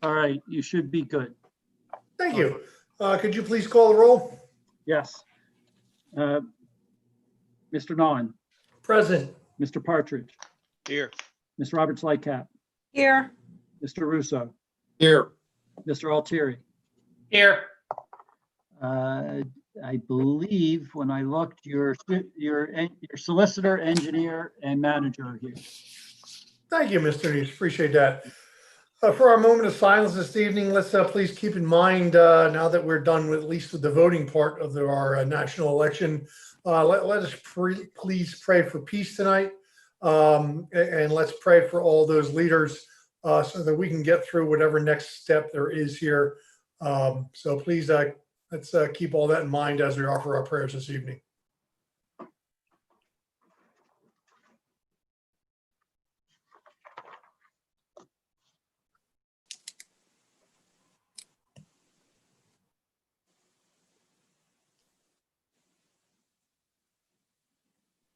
All right, you should be good. Thank you. Could you please call the roll? Yes. Mr. Nawn, Present. Mr. Partridge, Here. Ms. Roberts Lightcap, Here. Mr. Russo, Here. Mr. Altieri. Here. I believe when I looked, your solicitor, engineer, and manager are here. Thank you, Mr. Nease. Appreciate that. For our moment of silence this evening, let's please keep in mind, now that we're done with at least with the voting part of our national election, let us please pray for peace tonight. And let's pray for all those leaders so that we can get through whatever next step there is here. So please, let's keep all that in mind as we offer our prayers this evening.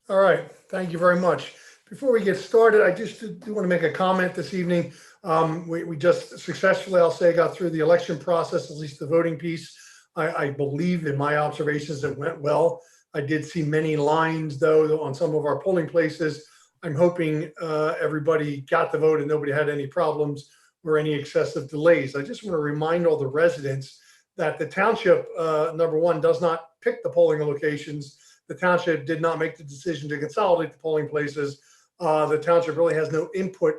All right, thank you very much. Before we get started, I just do want to make a comment this evening. We just successfully, I'll say, got through the election process, at least the voting piece. I believe in my observations it went well. I did see many lines, though, on some of our polling places. I'm hoping everybody got the vote and nobody had any problems or any excessive delays. I just want to remind all the residents that the township, number one, does not pick the polling locations. The township did not make the decision to consolidate the polling places. The township really has no input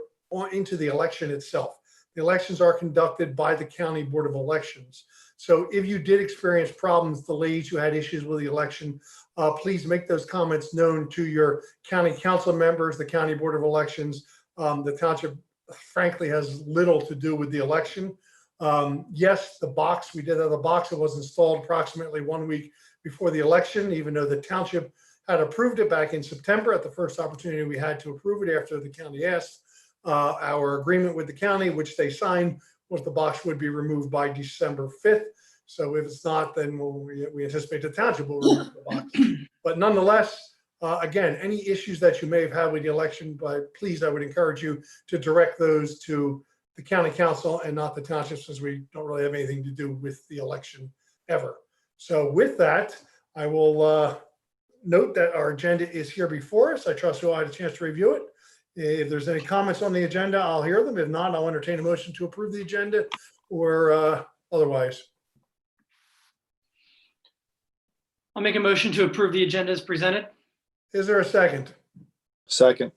into the election itself. The elections are conducted by the County Board of Elections. So if you did experience problems, delays, you had issues with the election, please make those comments known to your county council members, the County Board of Elections. The township, frankly, has little to do with the election. Yes, the box, we did have a box that was installed approximately 1 week before the election, even though the township had approved it back in September at the first opportunity we had to approve it after the county asked. Our agreement with the county, which they signed, was the box would be removed by December 5th. So if it's not, then we anticipate the township will remove the box. But nonetheless, again, any issues that you may have had with the election, but please, I would encourage you to direct those to the county council and not the township, since we don't really have anything to do with the election ever. So with that, I will note that our agenda is here before us. I trust you all had a chance to review it. If there's any comments on the agenda, I'll hear them. If not, I'll entertain a motion to approve the agenda or otherwise. I'll make a motion to approve the agenda as presented. Is there a second? Second.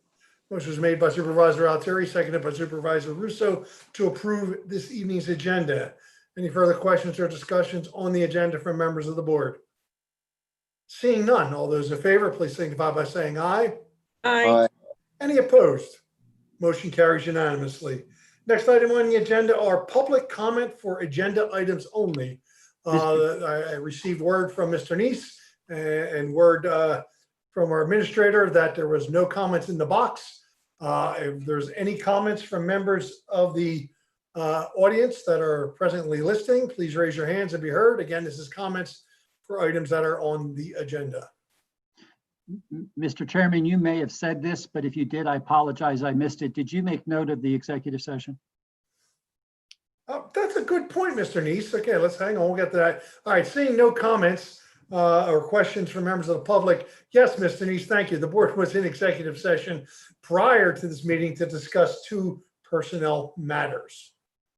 Motion was made by Supervisor Altieri, seconded by Supervisor Russo to approve this evening's agenda. Any further questions or discussions on the agenda from members of the board? Seeing none, all those in favor, please signify by saying aye. Aye. Any opposed? Motion carries unanimously. Next item on the agenda are public comment for agenda items only. I received word from Mr. Nease and word from our administrator that there was no comments in the box. If there's any comments from members of the audience that are presently listening, please raise your hands and be heard. Again, this is comments for items that are on the agenda. Mr. Chairman, you may have said this, but if you did, I apologize. I missed it. Did you make note of the executive session? That's a good point, Mr. Nease. Okay, let's hang on. We'll get to that. All right, seeing no comments or questions from members of the public. Yes, Mr. Nease, thank you. The board was in executive session prior to this meeting to discuss 2 personnel matters.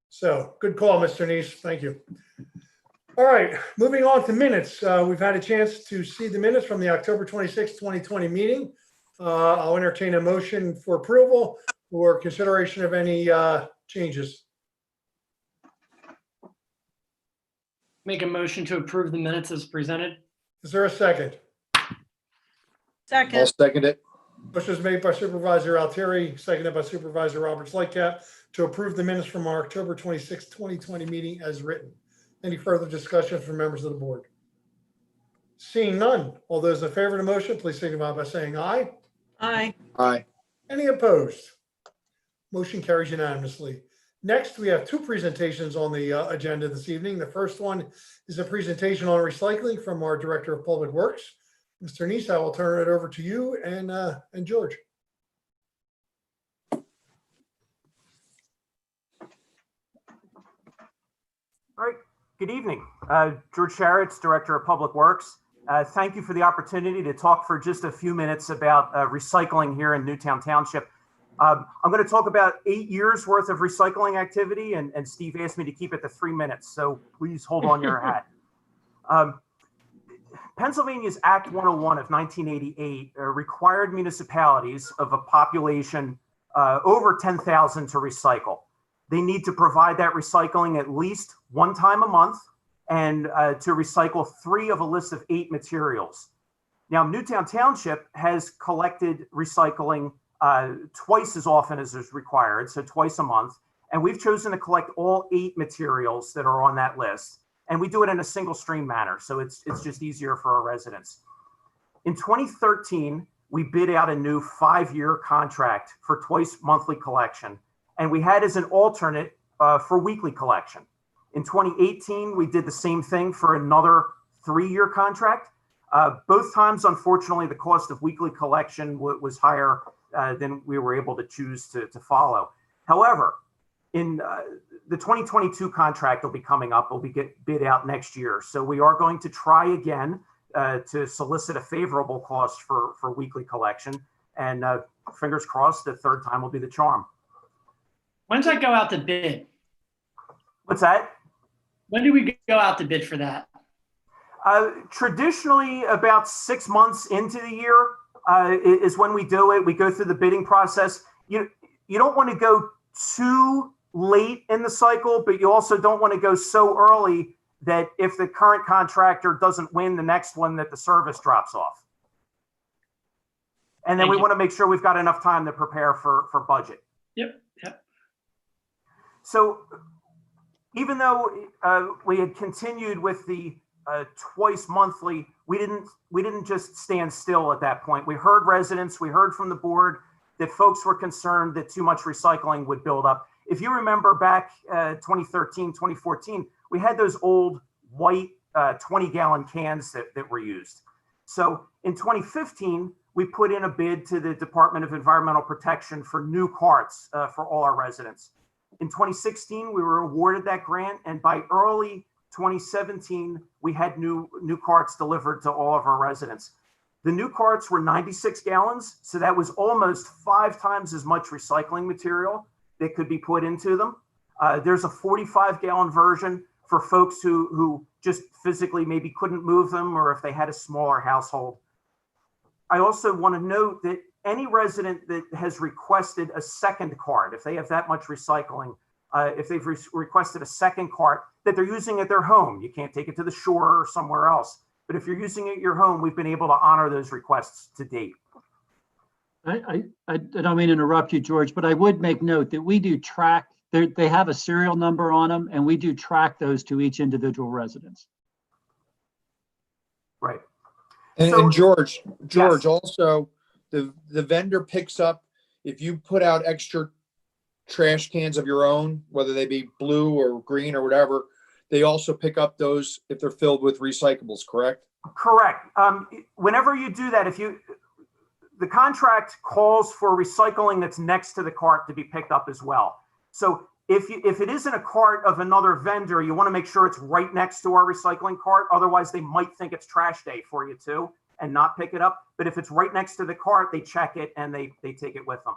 So good call, Mr. Nease. Thank you. All right, moving on to minutes. We've had a chance to see the minutes from the October 26, 2020 meeting. I'll entertain a motion for approval or consideration of any changes. Make a motion to approve the minutes as presented. Is there a second? I'll Second. second it. Motion is made by Supervisor Altieri, seconded by Supervisor Roberts Lightcap to approve the minutes from our October 26, 2020 meeting as written. Any further discussion from members of the board? Seeing none, all those in favor of the motion, please signify by saying aye. Aye. Aye. Any opposed? Motion carries unanimously. Next, we have 2 presentations on the agenda this evening. The first one is a presentation on recycling from our Director of Public Works. Mr. Nease, I will turn it over to you and George. Good evening. George Sharitz, Director of Public Works. Thank you for the opportunity to talk for just a few minutes about recycling here in Newtown Township. I'm going to talk about 8 years worth of recycling activity, and Steve asked me to keep it to 3 minutes, so please hold on your hat. Pennsylvania's Act 101 of 1988 required municipalities of a population over 10,000 to recycle. They need to provide that recycling at least one time a month and to recycle 3 of a list of 8 materials. Now, Newtown Township has collected recycling twice as often as is required, so twice a month. And we've chosen to collect all 8 materials that are on that list. And we do it in a single stream manner, so it's just easier for our residents. In 2013, we bid out a new 5-year contract for twice monthly collection. And we had as an alternate for weekly collection. In 2018, we did the same thing for another 3-year contract. Both times, unfortunately, the cost of weekly collection was higher than we were able to choose to follow. However, in the 2022 contract will be coming up, will be bid out next year. So we are going to try again to solicit a favorable cost for weekly collection. And fingers crossed, the third time will be the charm. When does that go out to bid? What's that? When do we go out to bid for that? Traditionally, about 6 months into the year is when we do it. We go through the bidding process. You don't want to go too late in the cycle, but you also don't want to go so early that if the current contractor doesn't win the next one, that the service drops off. And then we want to make sure we've got enough time to prepare for budget. Yep. So even though we had continued with the twice monthly, we didn't just stand still at that point. We heard residents, we heard from the board that folks were concerned that too much recycling would build up. If you remember back 2013, 2014, we had those old white 20-gallon cans that were used. So in 2015, we put in a bid to the Department of Environmental Protection for new carts for all our residents. In 2016, we were awarded that grant, and by early 2017, we had new carts delivered to all of our residents. The new carts were 96 gallons, so that was almost 5 times as much recycling material that could be put into them. There's a 45-gallon version for folks who just physically maybe couldn't move them, or if they had a smaller household. I also want to note that any resident that has requested a second cart, if they have that much recycling, if they've requested a second cart that they're using at their home, you can't take it to the shore or somewhere else. But if you're using it at your home, we've been able to honor those requests to date. I don't mean to interrupt you, George, but I would make note that we do track, they have a serial number on them, and we do track those to each individual residence. Right. And George, Yes. also, the vendor picks up, if you put out extra trash cans of your own, whether they be blue or green or whatever, they also pick up those if they're filled with recyclables, correct? Correct. Whenever you do that, the contract calls for recycling that's next to the cart to be picked up as well. So if it isn't a cart of another vendor, you want to make sure it's right next to our recycling cart. Otherwise, they might think it's trash day for you too and not pick it up. But if it's right next to the cart, they check it and they take it with them.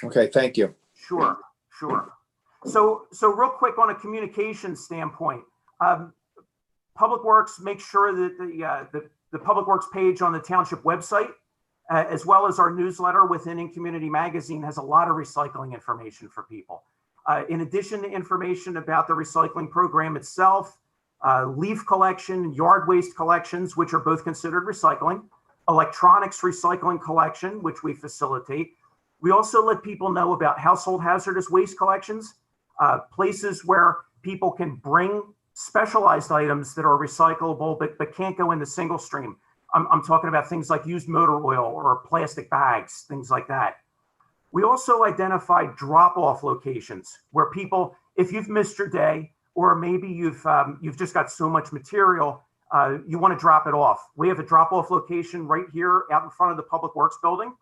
Okay, thank you. Sure. So real quick on a communication standpoint, Public Works makes sure that the Public Works page on the township website, as well as our newsletter within In Community Magazine, has a lot of recycling information for people. In addition to information about the recycling program itself, leaf collection, yard waste collections, which are both considered recycling, electronics recycling collection, which we facilitate. We also let people know about household hazardous waste collections, places where people can bring specialized items that are recyclable but can't go in the single stream. I'm talking about things like used motor oil or plastic bags, things like that. We also identify drop-off locations where people, if you've missed your day, or maybe you've just got so much material, you want to drop it off. We have a drop-off location right here out in front of the Public Works building.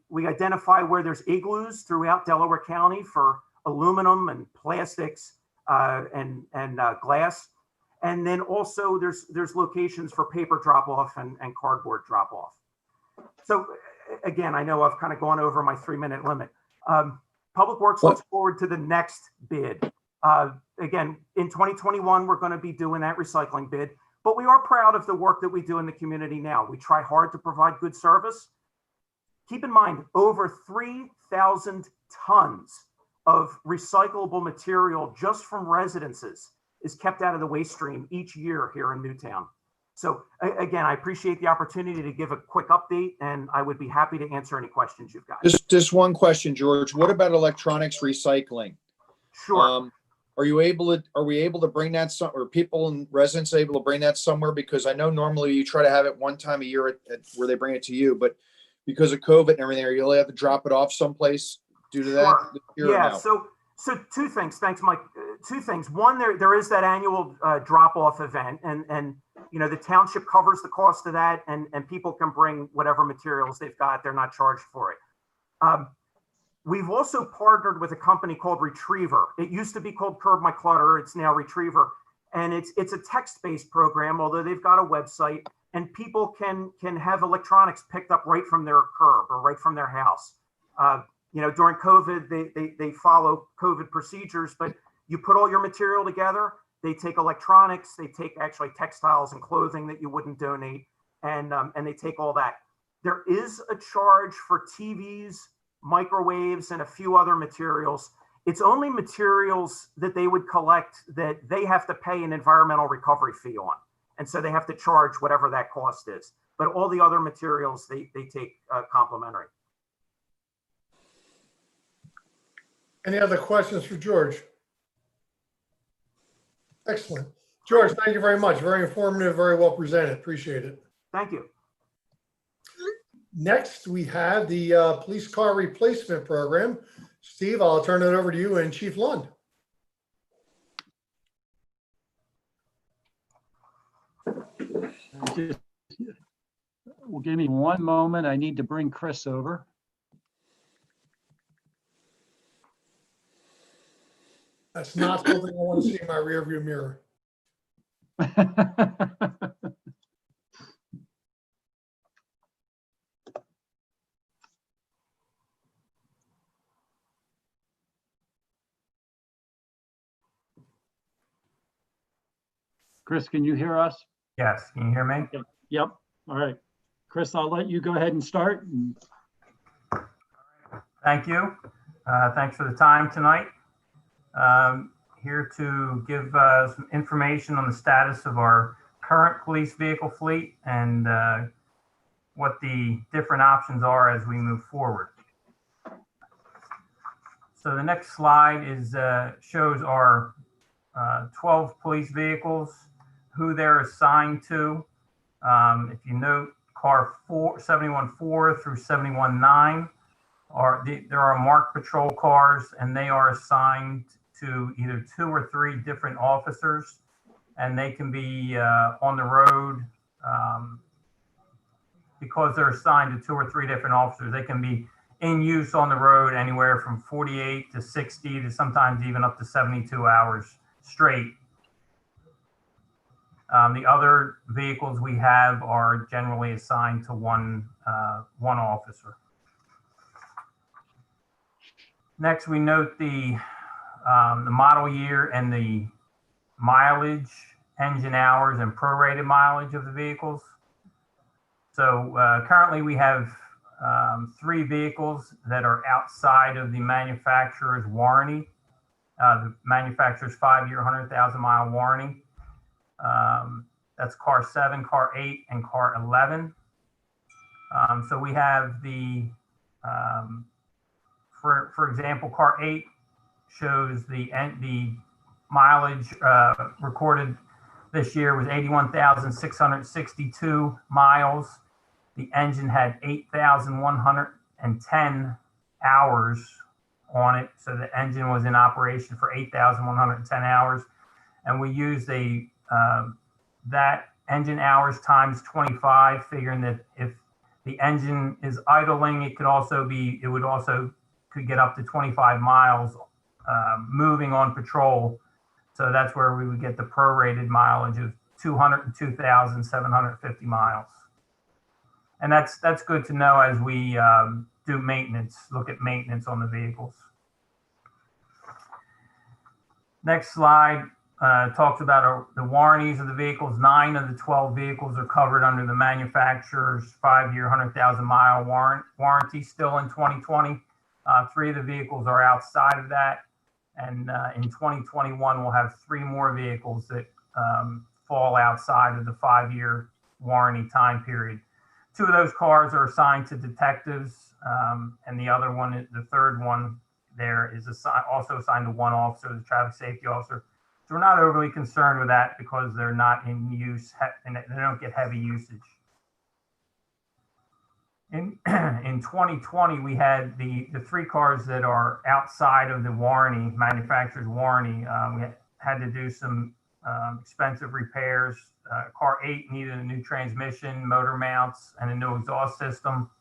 We identify where there's igloos throughout Delaware County for aluminum and plastics and glass. And then also there's locations for paper drop off and cardboard drop off. So again, I know I've kind of gone over my 3-minute limit. Public Works looks forward to the next bid. Again, in 2021, we're going to be doing that recycling bid, but we are proud of the work that we do in the community now. We try hard to provide good service. Keep in mind, over 3,000 tons of recyclable material just from residences is kept out of the waste stream each year here in Newtown. So again, I appreciate the opportunity to give a quick update, and I would be happy to answer any questions you've got. Just one question, George. What about electronics recycling? Sure. Are we able to bring that or people and residents able to bring that somewhere? Because I know normally you try to have it one time a year at where they bring it to you, but because of COVID and everything, you only have to drop it off someplace due to that? Sure. Yeah. So two things. Thanks, Mike. Two things. One, there is that annual drop-off event, and you know, the township covers the cost of that, and people can bring whatever materials they've got. They're not charged for it. We've also partnered with a company called Retriever. It used to be called Curb My Clutter. It's now Retriever, and it's a text-based program, although they've got a website, and people can have electronics picked up right from their curb or right from their house. You know, during COVID, they follow COVID procedures, but you put all your material together. They take electronics, they take actually textiles and clothing that you wouldn't donate, and they take all that. There is a charge for TVs, microwaves, and a few other materials. It's only materials that they would collect that they have to pay an environmental recovery fee on. And so they have to charge whatever that cost is. But all the other materials, they take complimentary. Any other questions for George? Excellent. George, thank you very much. Very informative, very well presented. Appreciate it. Thank you. Next, we have the police car replacement program. Steve, I'll turn it over to you and Chief Lunn. Well, give me one moment. I need to bring Chris over. That's not something I want to see in my rearview mirror. Chris, can you hear us? Yes, can you hear me? Yep. All right. Chris, I'll let you go ahead and start. Thank you. Thanks for the time tonight. Here to give some information on the status of our current police vehicle fleet and what the different options are as we move forward. So the next slide is shows our 12 police vehicles, who they're assigned to. If you note, car 714 through 719 there are marked patrol cars, and they are assigned to either 2 or 3 different officers, and they can be on the road because they're assigned to 2 or 3 different officers. They can be in use on the road anywhere from 48 to 60 to sometimes even up to 72 hours straight. The other vehicles we have are generally assigned to one officer. Next, we note the model year and the mileage, engine hours, and prorated mileage of the vehicles. So currently we have 3 vehicles that are outside of the manufacturer's warranty. The manufacturer's 5-year, 100,000-mile warranty. That's car 7, car 8, and car 11. So we have the, for example, car 8 shows the mileage recorded this year was 81,662 miles. The engine had 8,110 hours on it. So the engine was in operation for 8,110 hours. And we used that engine hours times 25, figuring that if the engine is idling, it would also could get up to 25 miles moving on patrol So that's where we would get the prorated mileage of 202,750 miles. And that's good to know as we do maintenance, look at maintenance on the vehicles. Next slide talks about the warranties of the vehicles. 9 of the 12 vehicles are covered under the manufacturer's 5-year, 100,000-mile warranty still in 2020. 3 of the vehicles are outside of that. And in 2021, we'll have 3 more vehicles that fall outside of the 5-year warranty time period. 2 of those cars are assigned to detectives, and the other one, the third one there, is also assigned to one officer, the traffic safety officer. So we're not overly concerned with that because they're not in use and they don't get heavy usage. In 2020, we had the 3 cars that are outside of the warranty, manufacturer's warranty. We had to do some expensive repairs. Car 8 needed a new transmission, motor mounts, and a new exhaust system.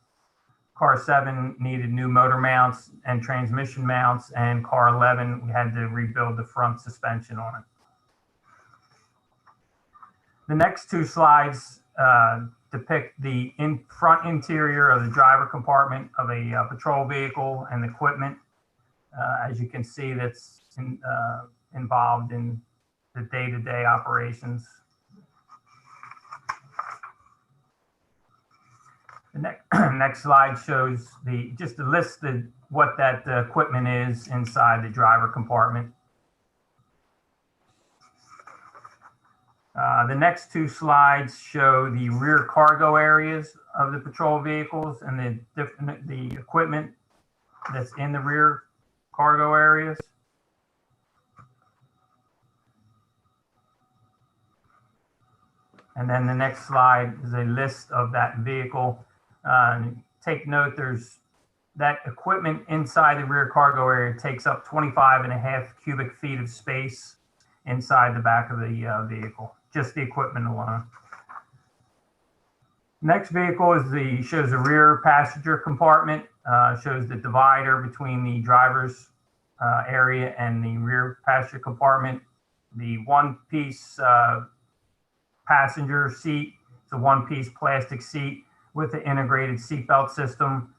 Car 7 needed new motor mounts and transmission mounts, and car 11, we had to rebuild the front suspension on it. The next 2 slides depict the front interior of the driver compartment of a patrol vehicle and equipment. As you can see, that's involved in the day-to-day operations. The next slide shows just a list of what that equipment is inside the driver compartment. The next 2 slides show the rear cargo areas of the patrol vehicles and the equipment that's in the rear cargo areas. And then the next slide is a list of that vehicle. Take note, there's that equipment inside the rear cargo area takes up 25.5 cubic feet of space inside the back of the vehicle, just the equipment alone. Next vehicle shows the rear passenger compartment, shows the divider between the driver's area and the rear passenger compartment. The one-piece passenger seat, it's a one-piece plastic seat with the integrated seatbelt system,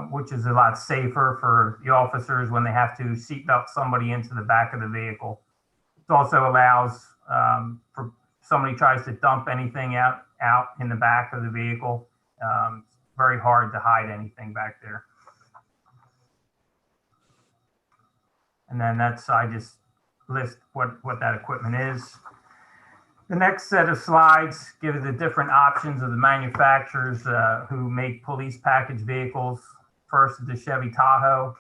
which is a lot safer for the officers when they have to seatbelt somebody into the back of the vehicle. It also allows for somebody tries to dump anything out in the back of the vehicle. It's very hard to hide anything back there. And then I just list what that equipment is. The next set of slides give the different options of the manufacturers who make police package vehicles. First is the Chevy Tahoe.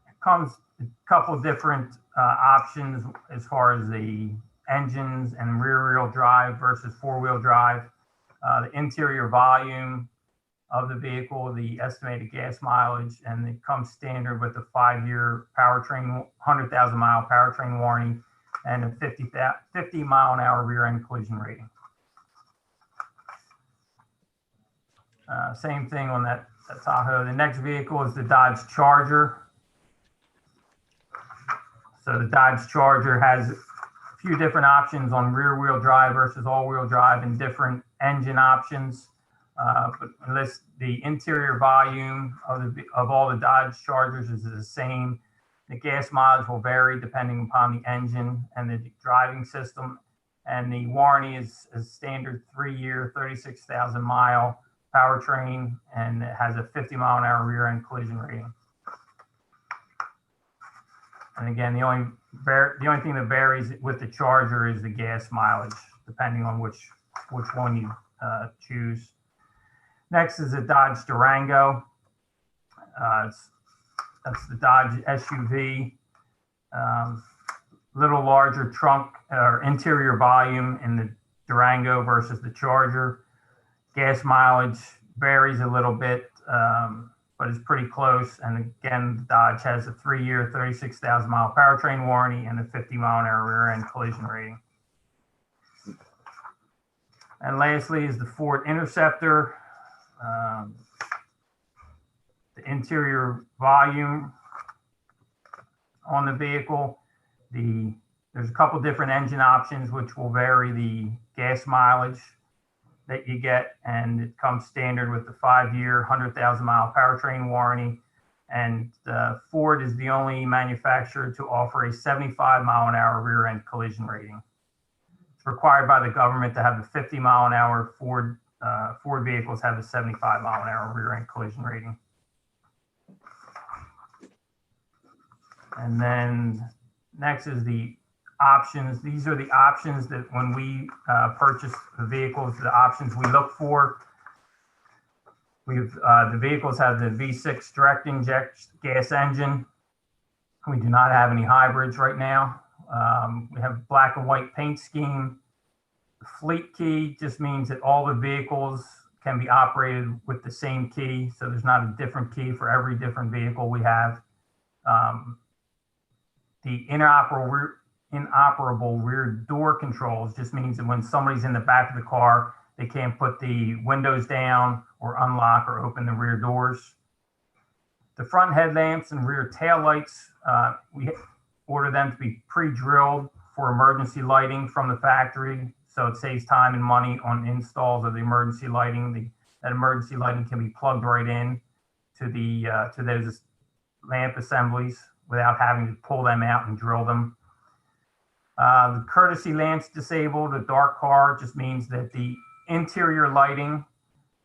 It comes a couple different options as far as the engines and rear-wheel drive versus four-wheel drive. The interior volume of the vehicle, the estimated gas mileage, and it comes standard with the 5-year powertrain, 100,000-mile powertrain warranty, and a 50-mile-an-hour rear-end collision rating. Same thing on that Tahoe. The next vehicle is the Dodge Charger. So the Dodge Charger has a few different options on rear-wheel drive versus all-wheel drive and different engine options. But unless the interior volume of all the Dodge Chargers is the same, the gas mileage will vary depending upon the engine and the driving system. And the warranty is a standard 3-year, 36,000-mile powertrain, and it has a 50-mile-an-hour rear-end collision rating. And again, the only thing that varies with the Charger is the gas mileage, depending on which one you choose. Next is the Dodge Durango. That's the Dodge SUV. Little larger trunk or interior volume in the Durango versus the Charger. Gas mileage varies a little bit, but it's pretty close. And again, Dodge has a 3-year, 36,000-mile powertrain warranty and a 50-mile-an-hour rear-end collision rating. And lastly is the Ford Interceptor. The interior volume on the vehicle. There's a couple different engine options, which will vary the gas mileage that you get, and it comes standard with the 5-year, 100,000-mile powertrain warranty. And Ford is the only manufacturer to offer a 75-mile-an-hour rear-end collision rating. It's required by the government to have the 50-mile-an-hour Ford vehicles have a 75-mile-an-hour rear-end collision rating. And then next is the options. These are the options that when we purchase the vehicles, the options we look for. The vehicles have the V6 direct inject gas engine. We do not have any hybrids right now. We have black and white paint scheme. The fleet key just means that all the vehicles can be operated with the same key. So there's not a different key for every different vehicle we have. The inoperable rear door controls just means that when somebody's in the back of the car, they can't put the windows down or unlock or open the rear doors. The front headlamps and rear taillights, we order them to be pre-drilled for emergency lighting from the factory. So it saves time and money on installs of the emergency lighting. That emergency lighting can be plugged right in to those lamp assemblies without having to pull them out and drill them. The courtesy lamps disabled. A dark car just means that the interior lighting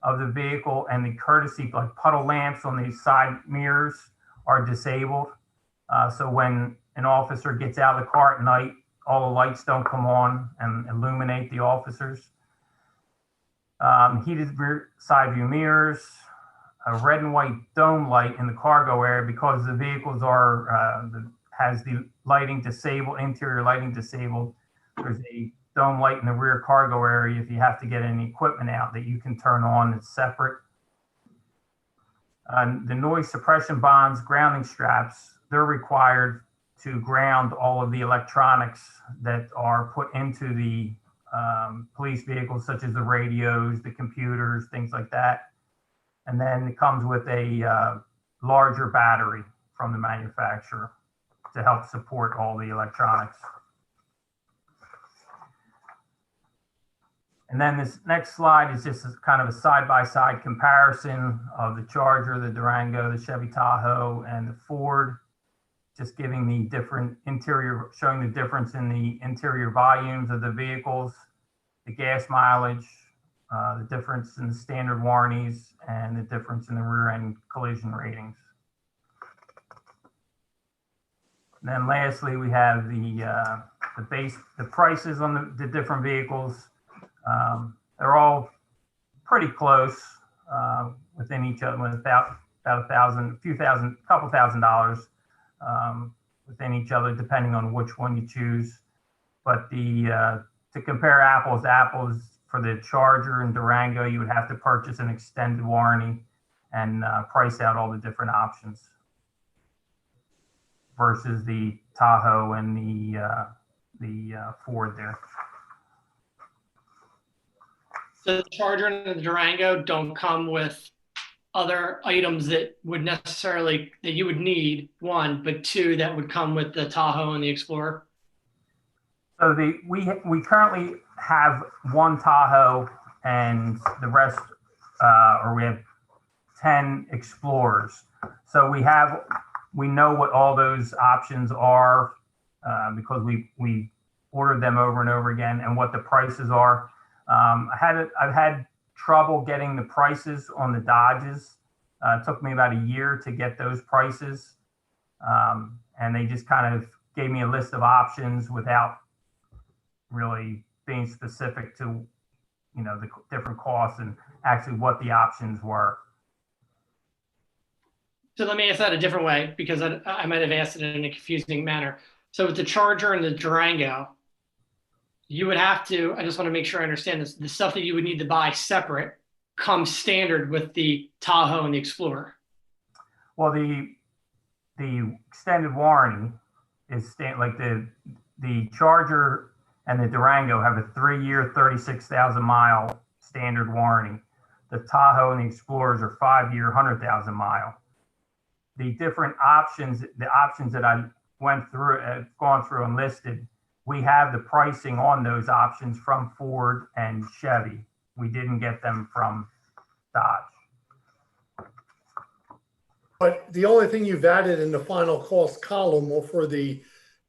of the vehicle and the courtesy like puddle lamps on the side mirrors are disabled. So when an officer gets out of the car at night, all the lights don't come on and illuminate the officers. Heated rear side view mirrors, a red and white dome light in the cargo area because the vehicles has the lighting disabled, interior lighting disabled. There's a dome light in the rear cargo area if you have to get any equipment out that you can turn on. It's separate. The noise suppression bonds, grounding straps, they're required to ground all of the electronics that are put into the police vehicles, such as the radios, the computers, things like that. And then it comes with a larger battery from the manufacturer to help support all the electronics. And then this next slide is just kind of a side-by-side comparison of the Charger, the Durango, the Chevy Tahoe, and the Ford, just giving the different interior, showing the difference in the interior volumes of the vehicles, the gas mileage, the difference in the standard warranties, and the difference in the rear-end collision ratings. And then lastly, we have the prices on the different vehicles. They're all pretty close within each other, with about $1,000, couple $1,000 within each other, depending on which one you choose. But to compare apples to apples, for the Charger and Durango, you would have to purchase an extended warranty and price out all the different options versus the Tahoe and the Ford there. So the Charger and the Durango don't come with other items that you would need, one, but two, that would come with the Tahoe and the Explorer? So we currently have one Tahoe and the rest, or we have 10 Explorers. So we know what all those options are because we ordered them over and over again, and what the prices are. I've had trouble getting the prices on the Dodges. It took me about a year to get those prices. And they just kind of gave me a list of options without really being specific to, the different costs and actually what the options were. So let me ask that a different way, because I might have asked it in a confusing manner. So with the Charger and the Durango, you would have to, I just want to make sure I understand this, the stuff that you would need to buy separate comes standard with the Tahoe and the Explorer. Well, the extended warranty is like the Charger and the Durango have a 3-year, 36,000-mile standard warranty. The Tahoe and the Explorers are 5-year, 100,000-mile. The different options, the options that I went through, gone through and listed, we have the pricing on those options from Ford and Chevy. We didn't get them from Dodge. But the only thing you've added in the final cost column for the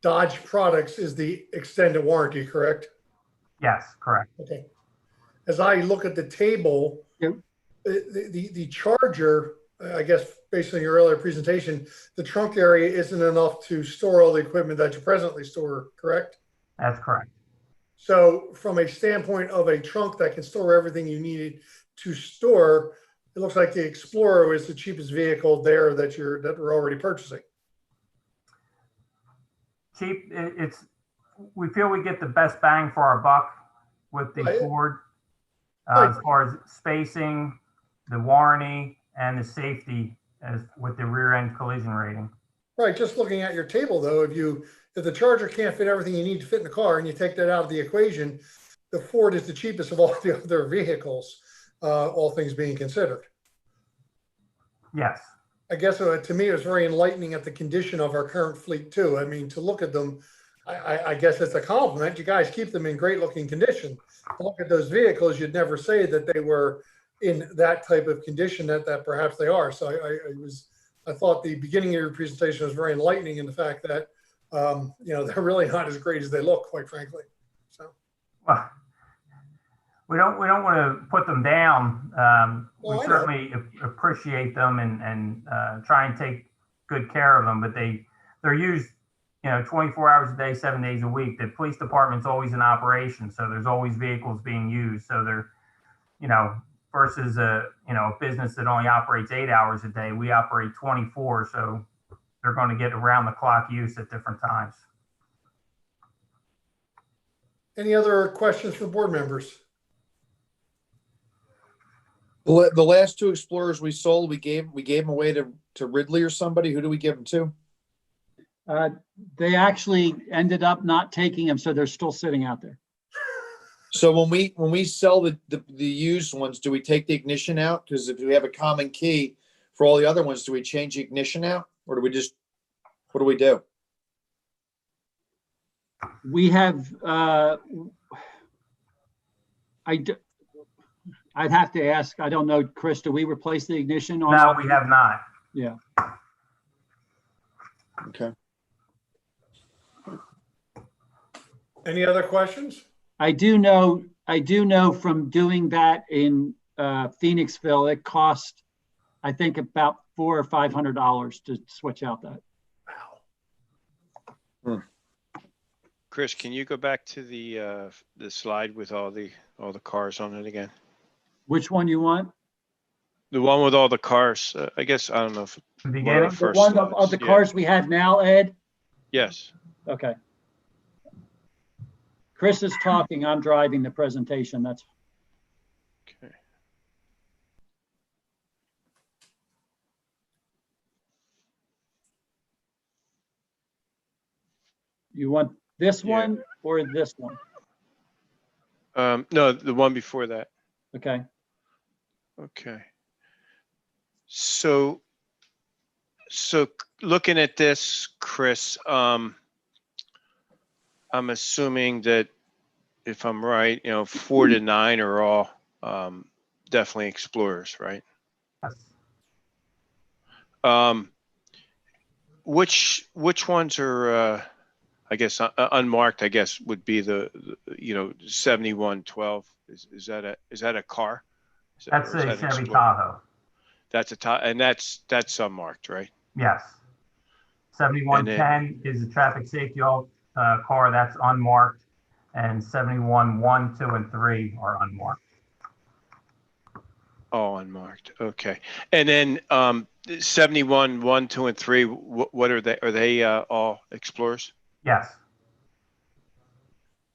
Dodge products is the extended warranty, correct? Yes, correct. Okay. As I look at the table, Yep. the Charger, I guess based on your earlier presentation, the trunk area isn't enough to store all the equipment that you presently store, correct? That's correct. So from a standpoint of a trunk that can store everything you need to store, it looks like the Explorer is the cheapest vehicle there that we're already purchasing. Cheap, we feel we get the best bang for our buck with the Right. Ford, Right. as far as spacing, the warranty, and the safety with the rear end collision rating. Right, just looking at your table though, if the Charger can't fit everything you need to fit in the car and you take that out of the equation, the Ford is the cheapest of all the other vehicles, all things being considered. Yes. I guess to me, it was very enlightening at the condition of our current fleet too. I mean, to look at them, I guess it's a compliment. You guys keep them in great looking condition. To look at those vehicles, you'd never say that they were in that type of condition that perhaps they are. So I thought the beginning of your presentation was very enlightening in the fact that, they're really not as great as they look, quite frankly. So. Well, we don't want to put them down. Well, We I know. certainly appreciate them and try and take good care of them, but they're used, 24 hours a day, 7 days a week. The police department's always in operation, so there's always vehicles being used. So they're, versus a business that only operates 8 hours a day, we operate 24, so they're going to get around the clock use at different times. Any other questions for board members? The last two Explorers we sold, we gave them away to Ridley or somebody. Who do we give them to? They actually ended up not taking them, so they're still sitting out there. So when we sell the used ones, do we take the ignition out? Because if we have a common key for all the other ones, do we change the ignition out, or what do we do? We have, I'd have to ask, I don't know, Chris, do we replace the ignition on? No, we have not. Yeah. Okay. Any other questions? I do know from doing that in Phoenixville, it cost, I think, about $400 or $500 to switch out that. Chris, can you go back to the slide with all the cars on it again? Which one you want? The one with all the cars. I guess I don't know if The one beginning? of the first One of slides. the Yeah. cars we have now, Ed? Yes. Okay. Chris is talking, I'm driving the presentation. That's, Okay. you want this Yeah. one or this one? No, the one before that. Okay. Okay. So looking at this, Chris, I'm assuming that if I'm right, 4 to 9 are all definitely Explorers, right? Yes. Which ones are I guess unmarked, I guess would be the 7112. Is that a car? That's or is a that an Chevy Explorer? Tahoe. That's and that's unmarked, right? Yes. 7110 is a traffic safety car that's unmarked, and 71 2, and 3 are unmarked. Oh, unmarked. Okay. And then 71 1, 2, and 3. What are they? Are they all Explorers? Yes.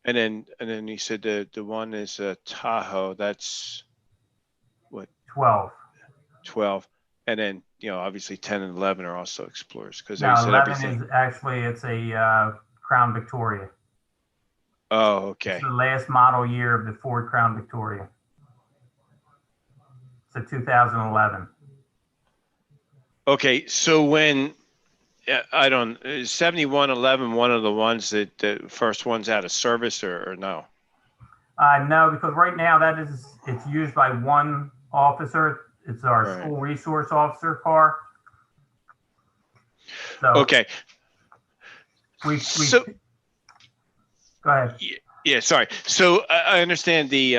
And then you said the one is a Tahoe. That's what? 12. 12. And then obviously 10 and 11 are also Explorers because Now, they said 11 everything. is actually, it's a Crown Victoria. Oh, okay. It's the last model year of the Ford Crown Victoria. It's a 2011. Okay. So when I don't, is 7111 one of the ones that the first one's out of service or no? No, because right now it's used by one officer. It's our Right. school resource officer car. So Okay. we So, go ahead. yeah, sorry. So I understand the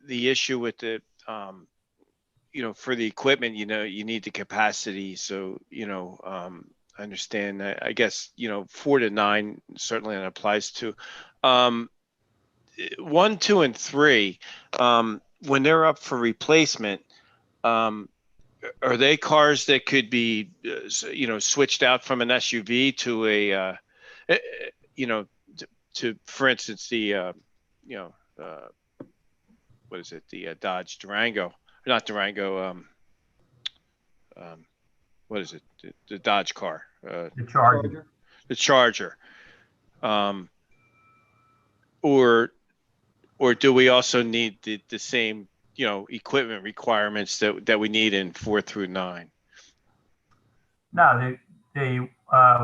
issue with the, for the equipment, you need the capacity. So, I understand that. I guess, 4 to 9 certainly that applies to 1, 2, and 3. When they're up for replacement, are they cars that could be, switched out from an SUV to a, to, for instance, the, what is it? The Dodge Durango, not Durango. What is it? The Dodge car, The Charger. the Charger. Or do we also need the same, equipment requirements that we need in 4 through 9? No, the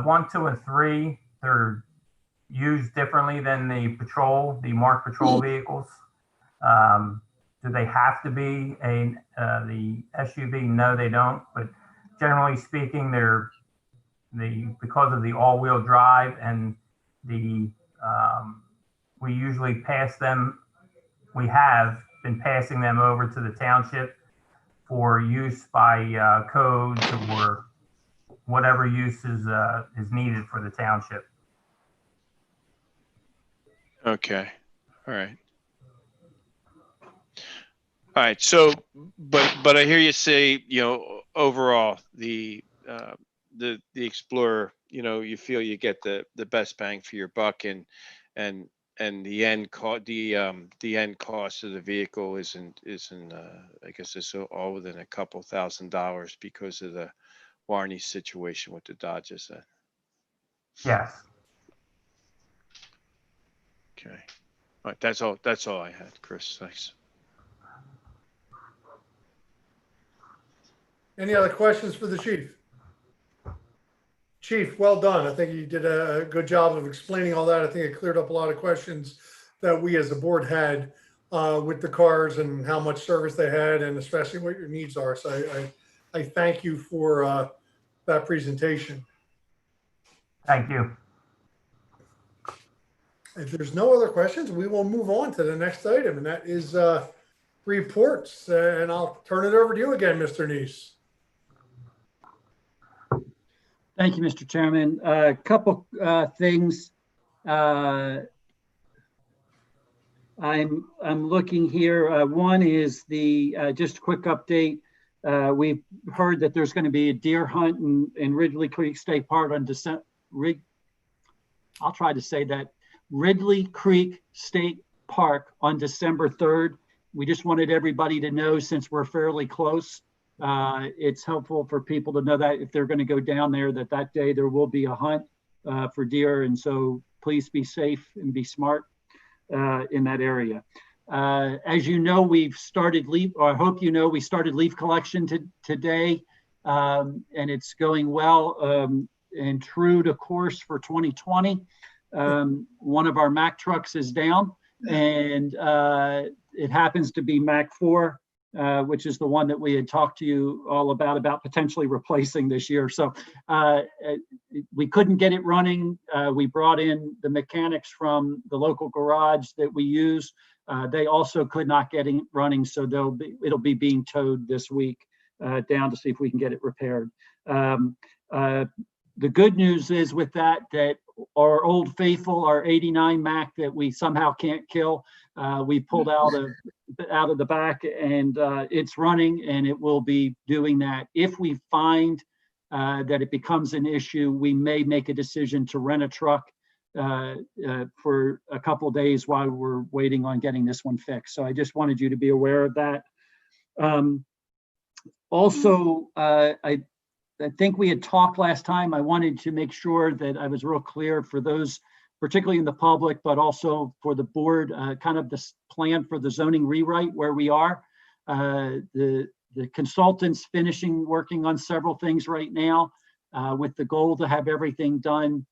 1, 2, and 3, they're used differently than the marked patrol vehicles. Do they have to be the SUV? No, they don't. But generally speaking, because of the all-wheel drive and we usually pass them. We have been passing them over to the township for use by codes or whatever use is needed for the township. Okay. All right. All right. So, but I hear you say, overall the Explorer, you feel you get the best bang for your buck, and the end cost of the vehicle isn't I guess it's all within a couple $1,000 because of the warranty situation with the Dodges. Yes. Okay. All right. That's all I had, Chris. Thanks. Any other questions for the chief? Chief, well done. I think you did a good job of explaining all that. I think it cleared up a lot of questions that we as a board had with the cars and how much service they had, and especially what your needs are. So I thank you for that presentation. Thank you. If there's no other questions, we will move on to the next item, and that is reports. And I'll turn it over to you again, Mr. Nease. Thank you, Mr. Chairman. A couple things. I'm looking here. One is just a quick update. We've heard that there's going to be a deer hunt in Ridley Creek State Park on I'll try to say that. Ridley Creek State Park on December 3rd. We just wanted everybody to know, since we're fairly close, it's helpful for people to know that if they're going to go down there, that day there will be a hunt for deer. And so please be safe and be smart in that area. As you know, we've started I hope you know, we started leaf collection today, and it's going well and true to course for 2020. One of our Mack trucks is down, and it happens to be Mack 4, which is the one that we had talked to you all about potentially replacing this year. So we couldn't get it running. We brought in the mechanics from the local garage that we use. They also could not get it running, so it'll be being towed this week down to see if we can get it repaired. The good news is with that our old faithful, our 89 Mack that we somehow can't kill, we pulled out of the back, and it's running, and it will be doing that. If we find that it becomes an issue, we may make a decision to rent a truck for a couple of days while we're waiting on getting this one fixed. So I just wanted you to be aware of that. Also, I think we had talked last time. I wanted to make sure that I was real clear for those, particularly in the public, but also for the board, kind of this plan for the zoning rewrite where we are. The consultant's working on several things right now. with the goal to have everything done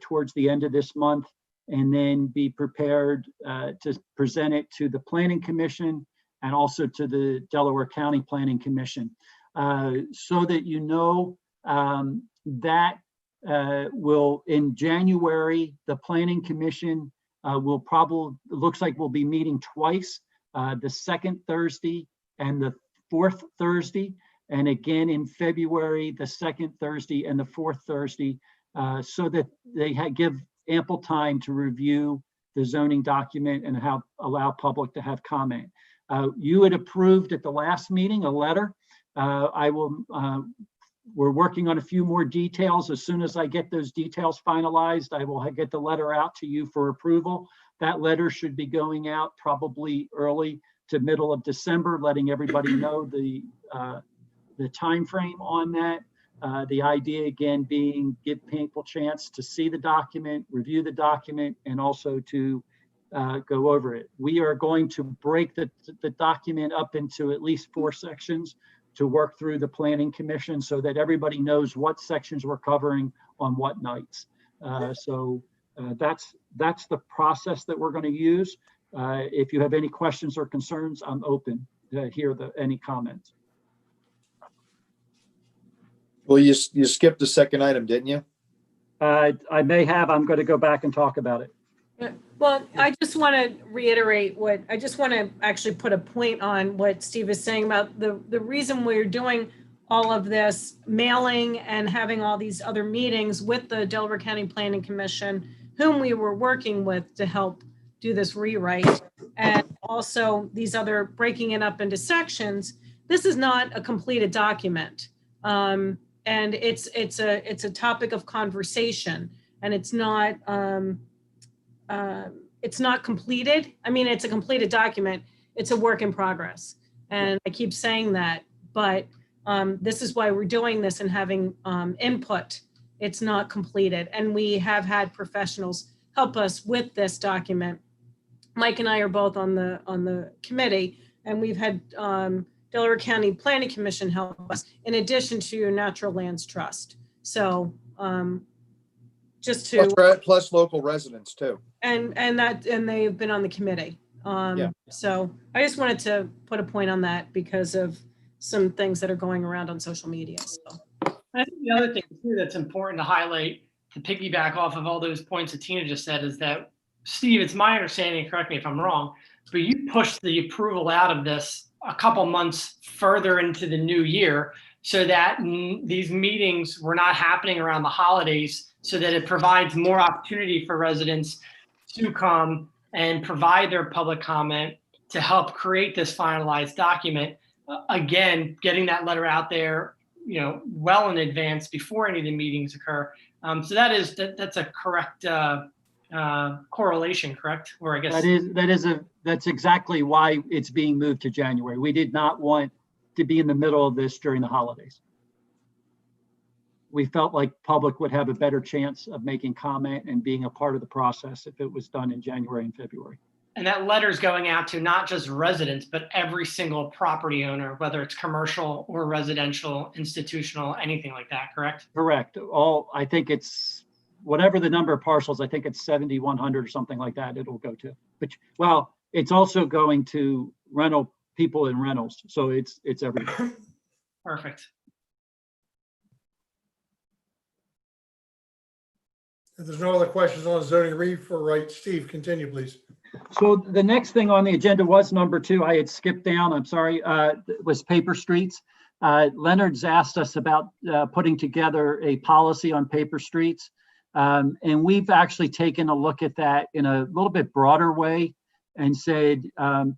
towards the end of this month, and then be prepared to present it to the Planning Commission and also to the Delaware County Planning Commission, so that you know that will, in January, the Planning Commission will probably, looks like we'll be meeting twice, the second Thursday and the fourth Thursday, and again in February, the second Thursday and the fourth Thursday, so that they give ample time to review the zoning document and allow public to have comment. You had approved at the last meeting a letter. We're working on a few more details. As soon as I get those details finalized, I will get the letter out to you for approval. That letter should be going out probably early to middle of December, letting everybody know the time frame on that. The idea again being give people a chance to see the document, review the document, and also to go over it. We are going to break the document up into at least 4 sections to work through the Planning Commission so that everybody knows what sections we're covering on what nights. So that's the process that we're going to use. If you have any questions or concerns, I'm open to hear any comments. Well, you skipped the second item, didn't you? I may have. I'm going to go back and talk about it. Well, I just want to reiterate I just want to actually put a point on what Steve is saying about the reason we're doing all of this mailing and having all these other meetings with the Delaware County Planning Commission, whom we were working with to help do this rewrite, and also these other breaking it up into sections. This is not a completed document. And it's a topic of conversation, and it's not completed. I mean, it's a completed document. It's a work in progress. And I keep saying that, but this is why we're doing this and having input. It's not completed. And we have had professionals help us with this document. Mike and I are both on the committee, and we've had Delaware County Planning Commission help us in addition to your Natural Lands Trust. So just to plus local residents too. And they've been on the committee. Yeah. So I just wanted to put a point on that because of some things that are going around on social media. So I think the other thing too that's important to highlight, to piggyback off of all those points that Tina just said, is that, Steve, it's my understanding, correct me if I'm wrong, but you pushed the approval out of this a couple months further into the new year so that these meetings were not happening around the holidays, so that it provides more opportunity for residents to come and provide their public comment to help create this finalized document. Again, getting that letter out there, well in advance before any of the meetings occur. So that's a correct correlation, correct? Or I guess that's exactly why it's being moved to January. We did not want to be in the middle of this during the holidays. We felt like public would have a better chance of making comment and being a part of the process if it was done in January and February. And that letter is going out to not just residents, but every single property owner, whether it's commercial or residential, institutional, anything like that, correct? Correct. I think it's whatever the number of parcels, I think it's 7,100 or something like that it'll go to. But it's also going to people in rentals. So it's everywhere. Perfect. If there's no other questions on zoning rewrite, Steve, continue, please. So the next thing on the agenda was number 2. I had skipped down, I'm sorry, was paper streets. Leonard's asked us about putting together a policy on paper streets. And we've actually taken a look at that in a little bit broader way and said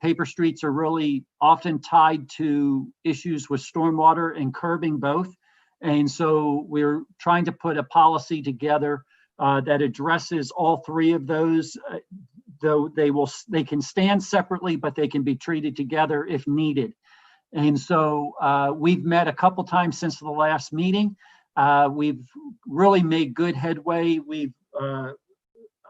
paper streets are really often tied to issues with stormwater and curbing both. And so we're trying to put a policy together that addresses all 3 of those, though they can stand separately, but they can be treated together if needed. And so we've met a couple times since the last meeting. We've really made good headway.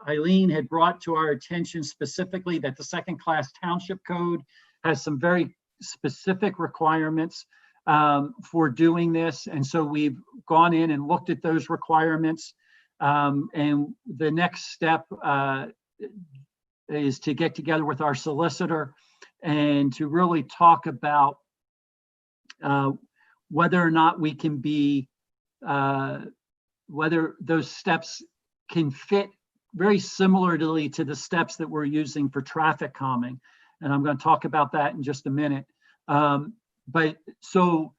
Eileen had brought to our attention specifically that the second class township code has some very specific requirements for doing this. And so we've gone in and looked at those requirements. And the next step is to get together with our solicitor and to really talk about whether or not we can be, whether those steps can fit very similarly to the steps that we're using for traffic calming. And I'm going to talk about that in just a minute. But so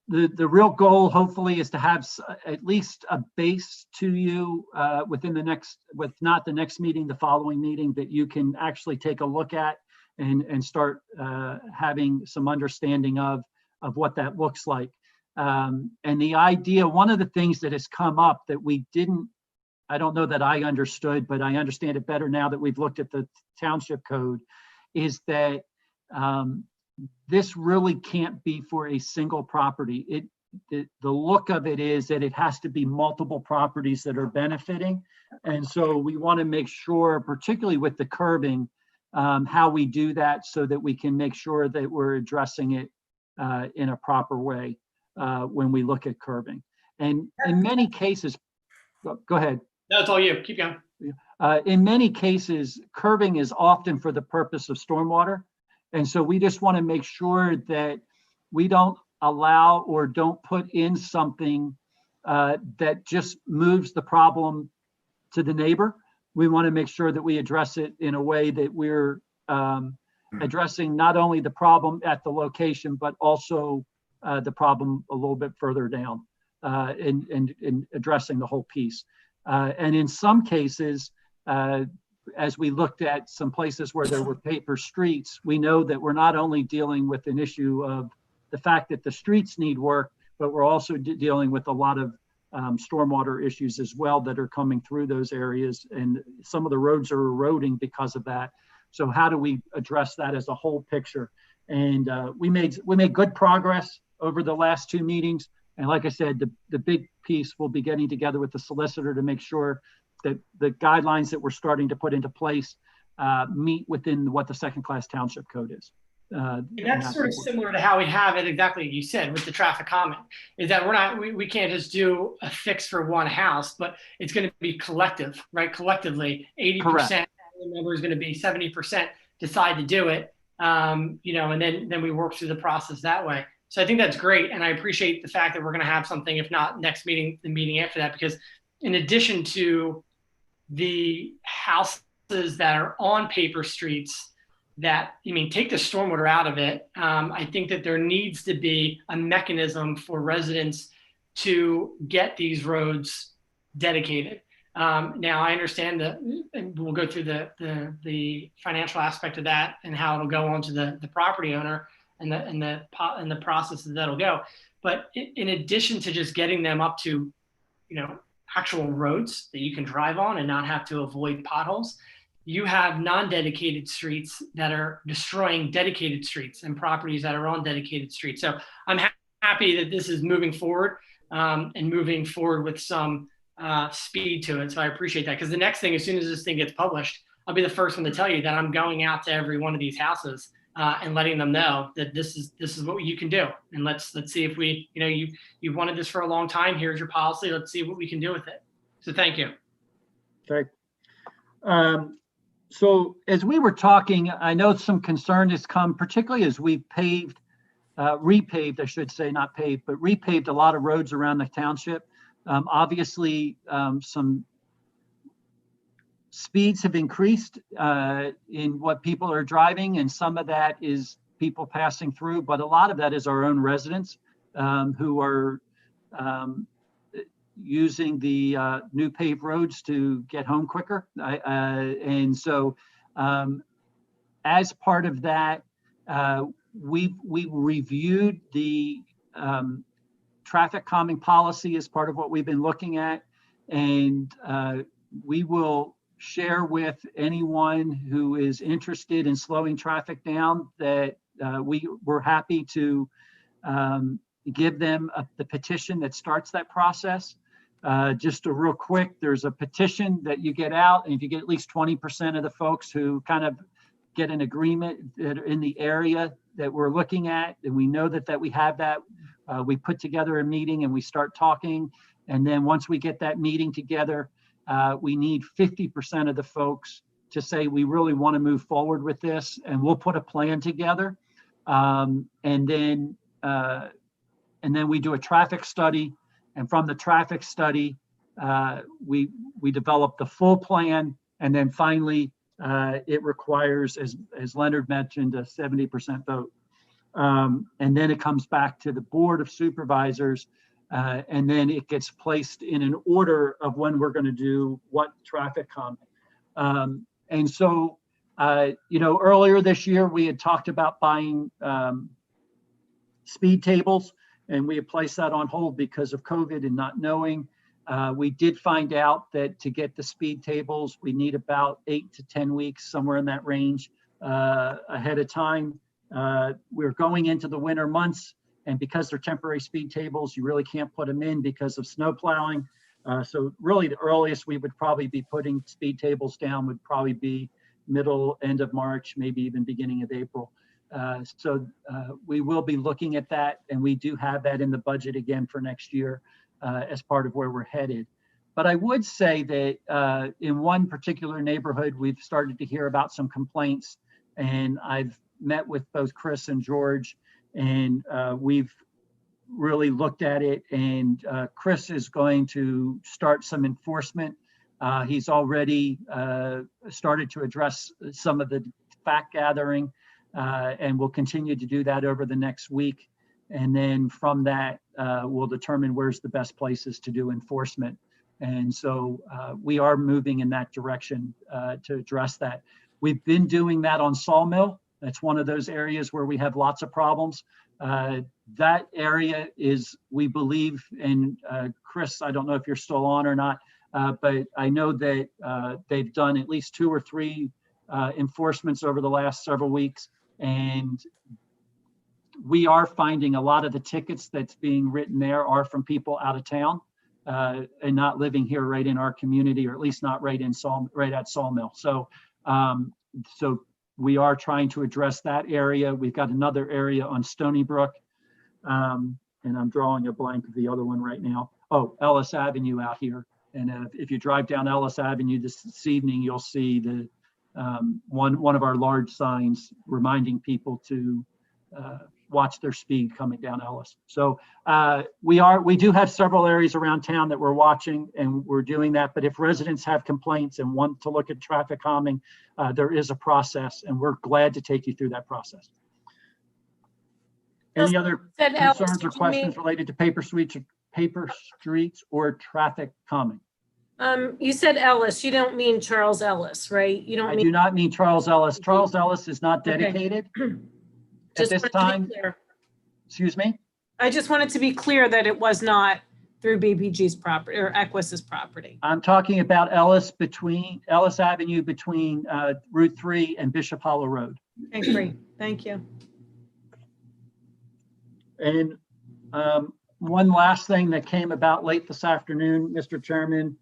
the real goal, hopefully, is to have at least a base to you within the next, with not the next meeting, the following meeting, that you can actually take a look at and start having some understanding of what that looks like. And the idea, one of the things that has come up that we didn't, I don't know that I understood, but I understand it better now that we've looked at the township code, is that this really can't be for a single property. The look of it is that it has to be multiple properties that are benefiting. And so we want to make sure, particularly with the curbing, how we do that so that we can make sure that we're addressing it in a proper way when we look at curbing. And in many cases, go ahead. No, it's all you. Keep going. In many cases, curbing is often for the purpose of stormwater. And so we just want to make sure that we don't allow or don't put in something that just moves the problem to the neighbor. We want to make sure that we address it in a way that we're addressing not only the problem at the location, but also the problem a little bit further down in addressing the whole piece. And in some cases, as we looked at some places where there were paper streets, we know that we're not only dealing with an issue of the fact that the streets need work, but we're also dealing with a lot of stormwater issues as well that are coming through those areas. And some of the roads are eroding because of that. So how do we address that as a whole picture? And we made good progress over the last two meetings. And like I said, the big piece will be getting together with the solicitor to make sure that the guidelines that we're starting to put into place meet within what the second class township code is. And that's sort of similar to how we have it, exactly like you said, with the traffic calming, is that we can't just do a fix for one house, but it's going to be collective, right? Collectively, 80% member is going to be 70% decide to do it, you know, and then we work through the process that way. So I think that's great. And I appreciate the fact that we're going to have something, if not next meeting, the meeting after that, because in addition to the houses that are on paper streets that, I mean, take the stormwater out of it, I think that there needs to be a mechanism for residents to get these roads dedicated. Now I understand that, and we'll go through the financial aspect of that and how it'll go onto the property owner and the processes that'll go. But in addition to just getting them up to, you know, actual roads that you can drive on and not have to avoid potholes, you have non-dedicated streets that are destroying dedicated streets and properties that are on dedicated streets. So I'm happy that this is moving forward and moving forward with some speed to it. So I appreciate that, because the next thing, as soon as this thing gets published, I'll be the first one to tell you that I'm going out to every one of these houses and letting them know that this is what you can do. And let's see if we, you know, you've wanted this for a long time. Here's your policy. Let's see what we can do with it. So thank you. Okay. So as we were talking, I know some concern has come, particularly as we repaved, I should say, not paved, but repaved a lot of roads around the township. Obviously, some speeds have increased in what people are driving, and some of that is people passing through, but a lot of that is our own residents who are using the new paved roads to get home quicker. And so as part of that, we reviewed the traffic calming policy as part of what we've been looking at. And we will share with anyone who is interested in slowing traffic down that we're happy to give them the petition that starts that process. Just a real quick, there's a petition that you get out, and if you get at least 20% of the folks who kind of get an agreement that are in the area that we're looking at, and we know that we have that. We put together a meeting and we start talking. And then once we get that meeting together, we need 50% of the folks to say, we really want to move forward with this, and we'll put a plan together. And then we do a traffic study. And from the traffic study, we develop the full plan. And then finally, it requires, as Leonard mentioned, a 70% vote. And then it comes back to the Board of Supervisors, and then it gets placed in an order of when we're going to do what traffic calming. And so, earlier this year, we had talked about buying speed tables, and we had placed that on hold because of COVID and not knowing. We did find out that to get the speed tables, we need about 8 to 10 weeks, somewhere in that range, ahead of time. We're going into the winter months, and because they're temporary speed tables, you really can't put them in because of snow plowing. So really the earliest we would probably be putting speed tables down would probably be end of March, maybe even beginning of April. So we will be looking at that, and we do have that in the budget again for next year as part of where we're headed. But I would say that in one particular neighborhood, we've started to hear about some complaints, and I've met with both Chris and George, and we've really looked at it, and Chris is going to start some enforcement. He's already started to address some of the fact gathering, and we'll continue to do that over the next week. And then from that, we'll determine where's the best places to do enforcement. And so we are moving in that direction to address that. We've been doing that on Sawmill. That's one of those areas where we have lots of problems. That area is, we believe, and Chris, I don't know if you're still on or not, but I know that they've done at least 2 or 3 enforcements over the last several weeks. And we are finding a lot of the tickets that's being written there are from people out of town and not living here right in our community, or at least not right at Sawmill. So, so we are trying to address that area. We've got another area on Stony Brook, and I'm drawing a blank of the other one right now. Oh, Ellis Avenue out here. And if you drive down Ellis Avenue this evening, you'll see the one of our large signs reminding people to watch their speed coming down Ellis. So we do have several areas around town that we're watching, and we're doing that. But if residents have complaints and want to look at traffic calming, there is a process, and we're glad to take you through that process. Any other concerns or questions related to paper streets or traffic calming? You said Ellis. You don't mean Charles Ellis, right? You don't. I do not mean Charles Ellis. Charles Ellis is not dedicated. Okay. At this time, excuse me? I just wanted to be clear that it was not through BPG's property or Equus's property. I'm talking about Ellis Avenue between Route 3 and Bishop Hollow Road. Okay, great. Thank you. And one last thing that came about late this afternoon, Mr. Chairman,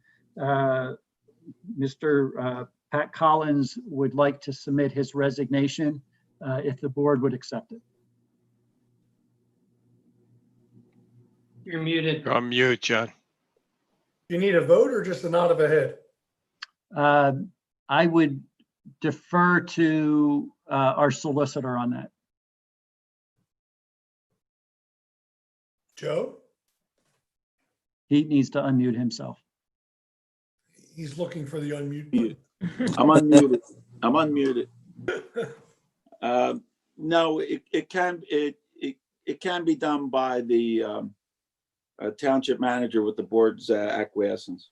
Mr. Pat Collins would like to submit his resignation if the board would accept it. You're muted. You're on mute, John. You need a vote or just a nod of a head? I would defer to our solicitor on that. Joe? He needs to unmute himself. He's looking for the unmute button. I'm unmuted. I'm unmuted. No, it can be done by the township manager with the board's acquiescence.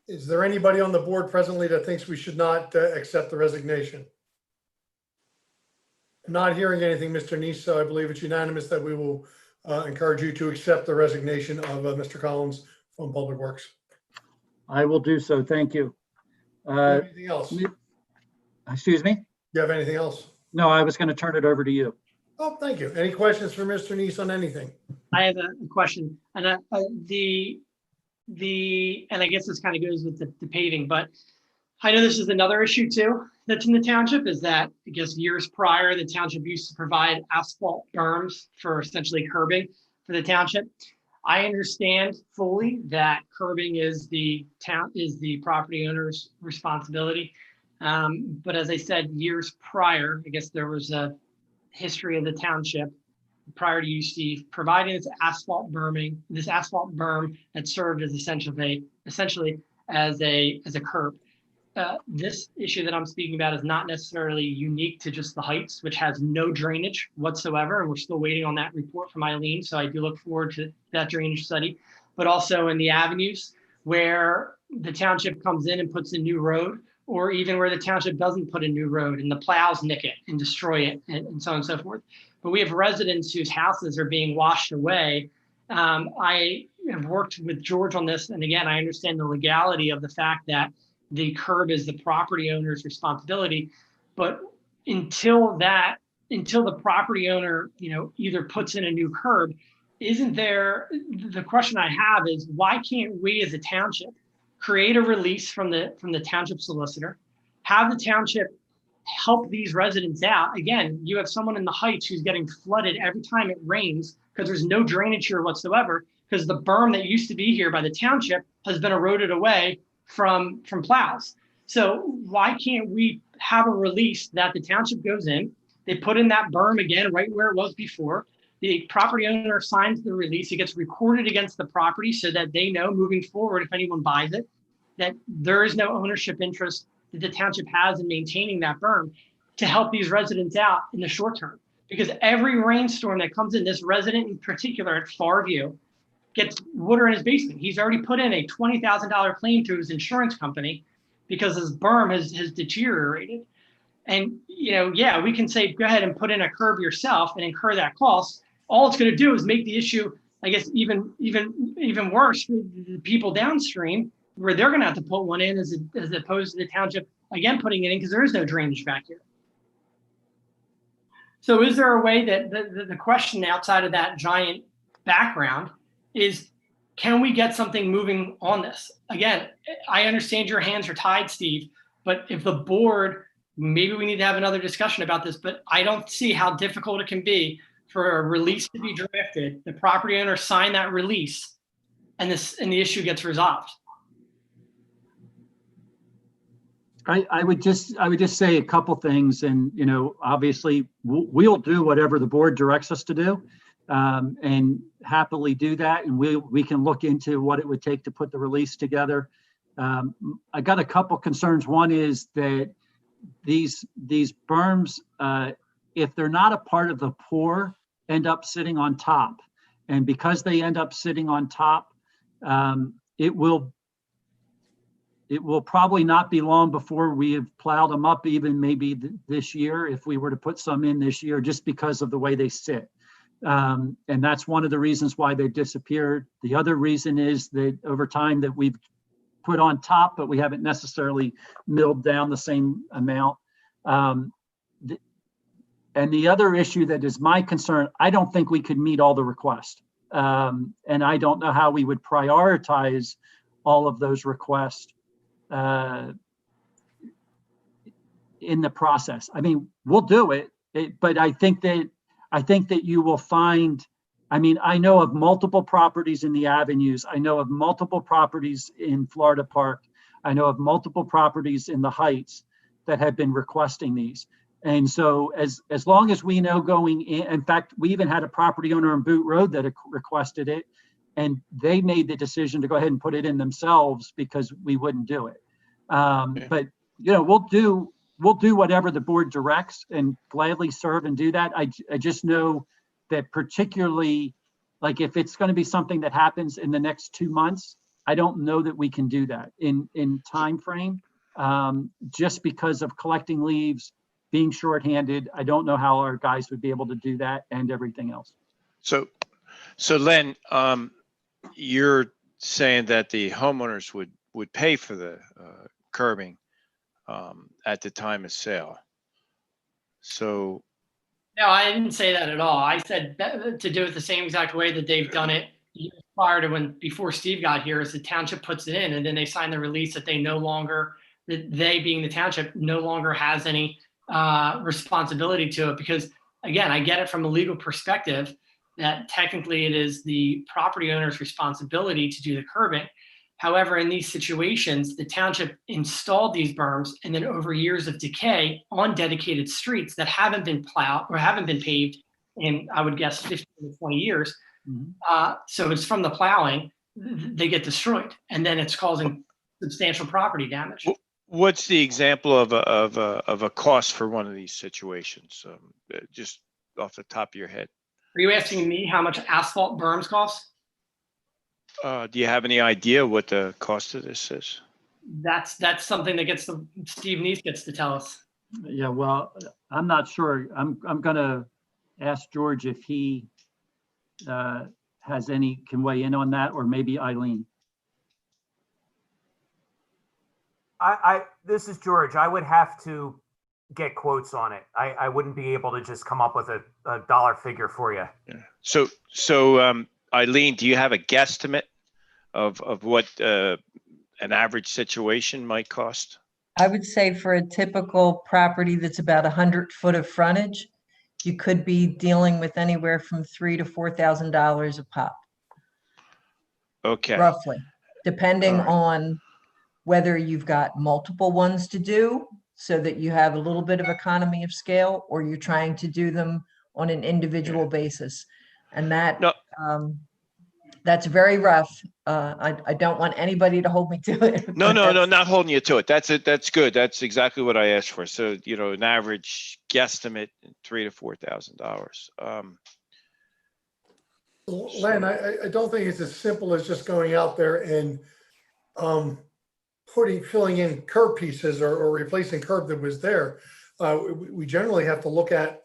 Is there anybody on the board presently that thinks we should not accept the resignation? I'm not hearing anything, Mr. Nease, so I believe it's unanimous that we will encourage you to accept the resignation of Mr. Collins from Public Works. I will do so. Thank you. Anything else? Excuse me? Do you have anything else? No, I was going to turn it over to you. Oh, thank you. Any questions for Mr. Nease on anything? I have a question, and and I guess this kind of goes with the paving, but I know this is another issue too that's in the township, is that I guess years prior, the township used to provide asphalt berms for essentially curbing for the township. I understand fully that curbing is the property owner's responsibility. But as I said, years prior, I guess there was a history of the township prior to UC providing this asphalt berm that served as essentially as a curb. This issue that I'm speaking about is not necessarily unique to just the Heights, which has no drainage whatsoever. And we're still waiting on that report from Eileen. So I do look forward to that drainage study, but also in the avenues where the township comes in and puts a new road, or even where the township doesn't put a new road and the plows nick it and destroy it and so on and so forth. But we have residents whose houses are being washed away. I have worked with George on this. And again, I understand the legality of the fact that the curb is the property owner's responsibility. But until the property owner, either puts in a new curb, the question I have is, why can't we as a township create a release from the township solicitor, have the township help these residents out? Again, you have someone in the Heights who's getting flooded every time it rains because there's no drainage here whatsoever, because the berm that used to be here by the township has been eroded away from plows. So why can't we have a release that the township goes in, they put in that berm again right where it was before, the property owner signs the release, it gets recorded against the property so that they know moving forward, if anyone buys it, that there is no ownership interest that the township has in maintaining that berm to help these residents out in the short term. Because every rainstorm that comes in, this resident in particular at Farview gets water in his basement. He's already put in a $20,000 claim to his insurance company because his berm has deteriorated. And, we can say, go ahead and put in a curb yourself and incur that cost. All it's going to do is make the issue, I guess, even worse for the people downstream, where they're going to have to put one in as opposed to the township, again, putting it in because there is no drainage back here. So is there a way that the question outside of that giant background is, can we get something moving on this? Again, I understand your hands are tied, Steve, but if the board, maybe we need to have another discussion about this, but I don't see how difficult it can be for a release to be drafted, the property owner sign that release, and the issue gets resolved. I would just say a couple things, and obviously we'll do whatever the board directs us to do, and happily do that, and we can look into what it would take to put the release together. I got a couple concerns. One is that these berms, if they're not a part of the pour, end up sitting on top, and because they end up sitting on top, it will probably not be long before we have plowed them up, even maybe this year, if we were to put some in this year, just because of the way they sit. And that's one of the reasons why they've disappeared. The other reason is that over time that we've put on top, but we haven't necessarily milled down the same amount. And the other issue that is my concern, I don't think we could meet all the requests. And I don't know how we would prioritize all of those requests in the process. I mean, we'll do it, but I think that you will find, I know of multiple properties in the avenues. I know of multiple properties in Florida Park. I know of multiple properties in the Heights that have been requesting these. And so as long as we know going in fact, we even had a property owner on Boot Road that requested it, and they made the decision to go ahead and put it in themselves because we wouldn't do it. But we'll do whatever the board directs and gladly serve and do that. I just know that particularly, like if it's going to be something that happens in the next 2 months, I don't know that we can do that in time frame, just because of collecting leaves, being shorthanded. I don't know how our guys would be able to do that and everything else. So Len, you're saying that the homeowners would pay for the curbing at the time of sale. So No, I didn't say that at all. I said that, to do it the same exact way that they've done it years prior to before Steve got here, is the township puts it in and then they sign the release that they no longer that they, being the township, no longer has any responsibility to it. Because again, I get it from a legal perspective that technically it is the property owner's responsibility to do the curbing. However, in these situations, the township installed these berms, and then over years of decay on dedicated streets that haven't been plowed or haven't been paved in, I would guess, 15 to 20 years. So it's from the plowing, they get destroyed, and then it's causing substantial property damage. What's the example of a cost for one of these situations? Just off the top of your head. Are you asking me how much asphalt berms cost? Do you have any idea what the cost of this is? That's something that Steve Nease gets to tell us. Yeah, well, I'm not sure. I'm gonna ask George if he can weigh in on that, or maybe Eileen. This is George. I would have to get quotes on it. I wouldn't be able to just come up with a dollar figure for you. Yeah. So Eileen, do you have a guesstimate of what an average situation might cost? I would say for a typical property that's about 100 foot of frontage, you could be dealing with anywhere from $3,000 to $4,000 a pop. Okay. Roughly, depending All right. on whether you've got multiple ones to do so that you have a little bit of economy of scale, or you're trying to do them on an individual basis. And that, No. That's very rough. I don't want anybody to hold me to it. No, not holding you to it. That's it. That's good. That's exactly what I asked for. So, an average guesstimate, $3,000 to $4,000. Len, I don't think it's as simple as just going out there and filling in curb pieces or replacing curb that was there. We generally have to look at,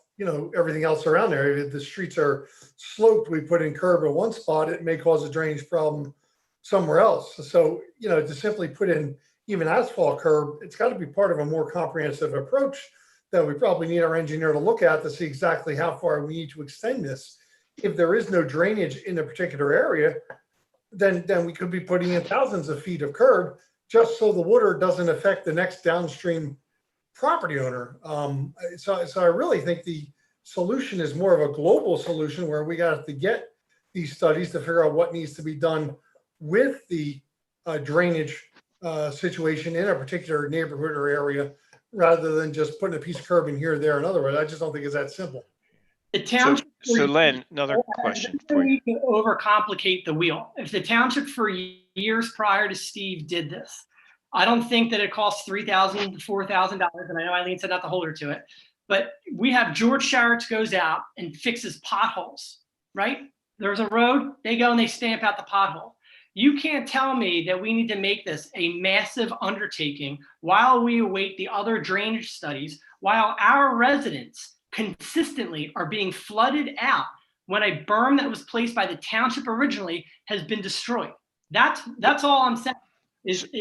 everything else around there. If the streets are sloped, we put in curb at one spot, it may cause a drainage problem somewhere else. So, to simply put in even asphalt curb, it's got to be part of a more comprehensive approach that we probably need our engineer to look at to see exactly how far we need to extend this. If there is no drainage in a particular area, then we could be putting in thousands of feet of curb just so the water doesn't affect the next downstream property owner. So I really think the solution is more of a global solution where we got to get these studies to figure out what needs to be done with the drainage situation in a particular neighborhood or area, rather than just putting a piece of curb in here, there, and other. I just don't think it's that simple. The township. So Len, another question for you. To overcomplicate the wheel. If the township for years prior to Steve did this, I don't think that it costs $3,000 to $4,000. And I know Eileen said not to hold her to it, but we have George Sharretts goes out and fixes potholes, right? There's a road, they go and they stamp out the pothole. You can't tell me that we need to make this a massive undertaking while we await the other drainage studies, while our residents consistently are being flooded out when a berm that was placed by the township originally has been destroyed. That's all I'm saying.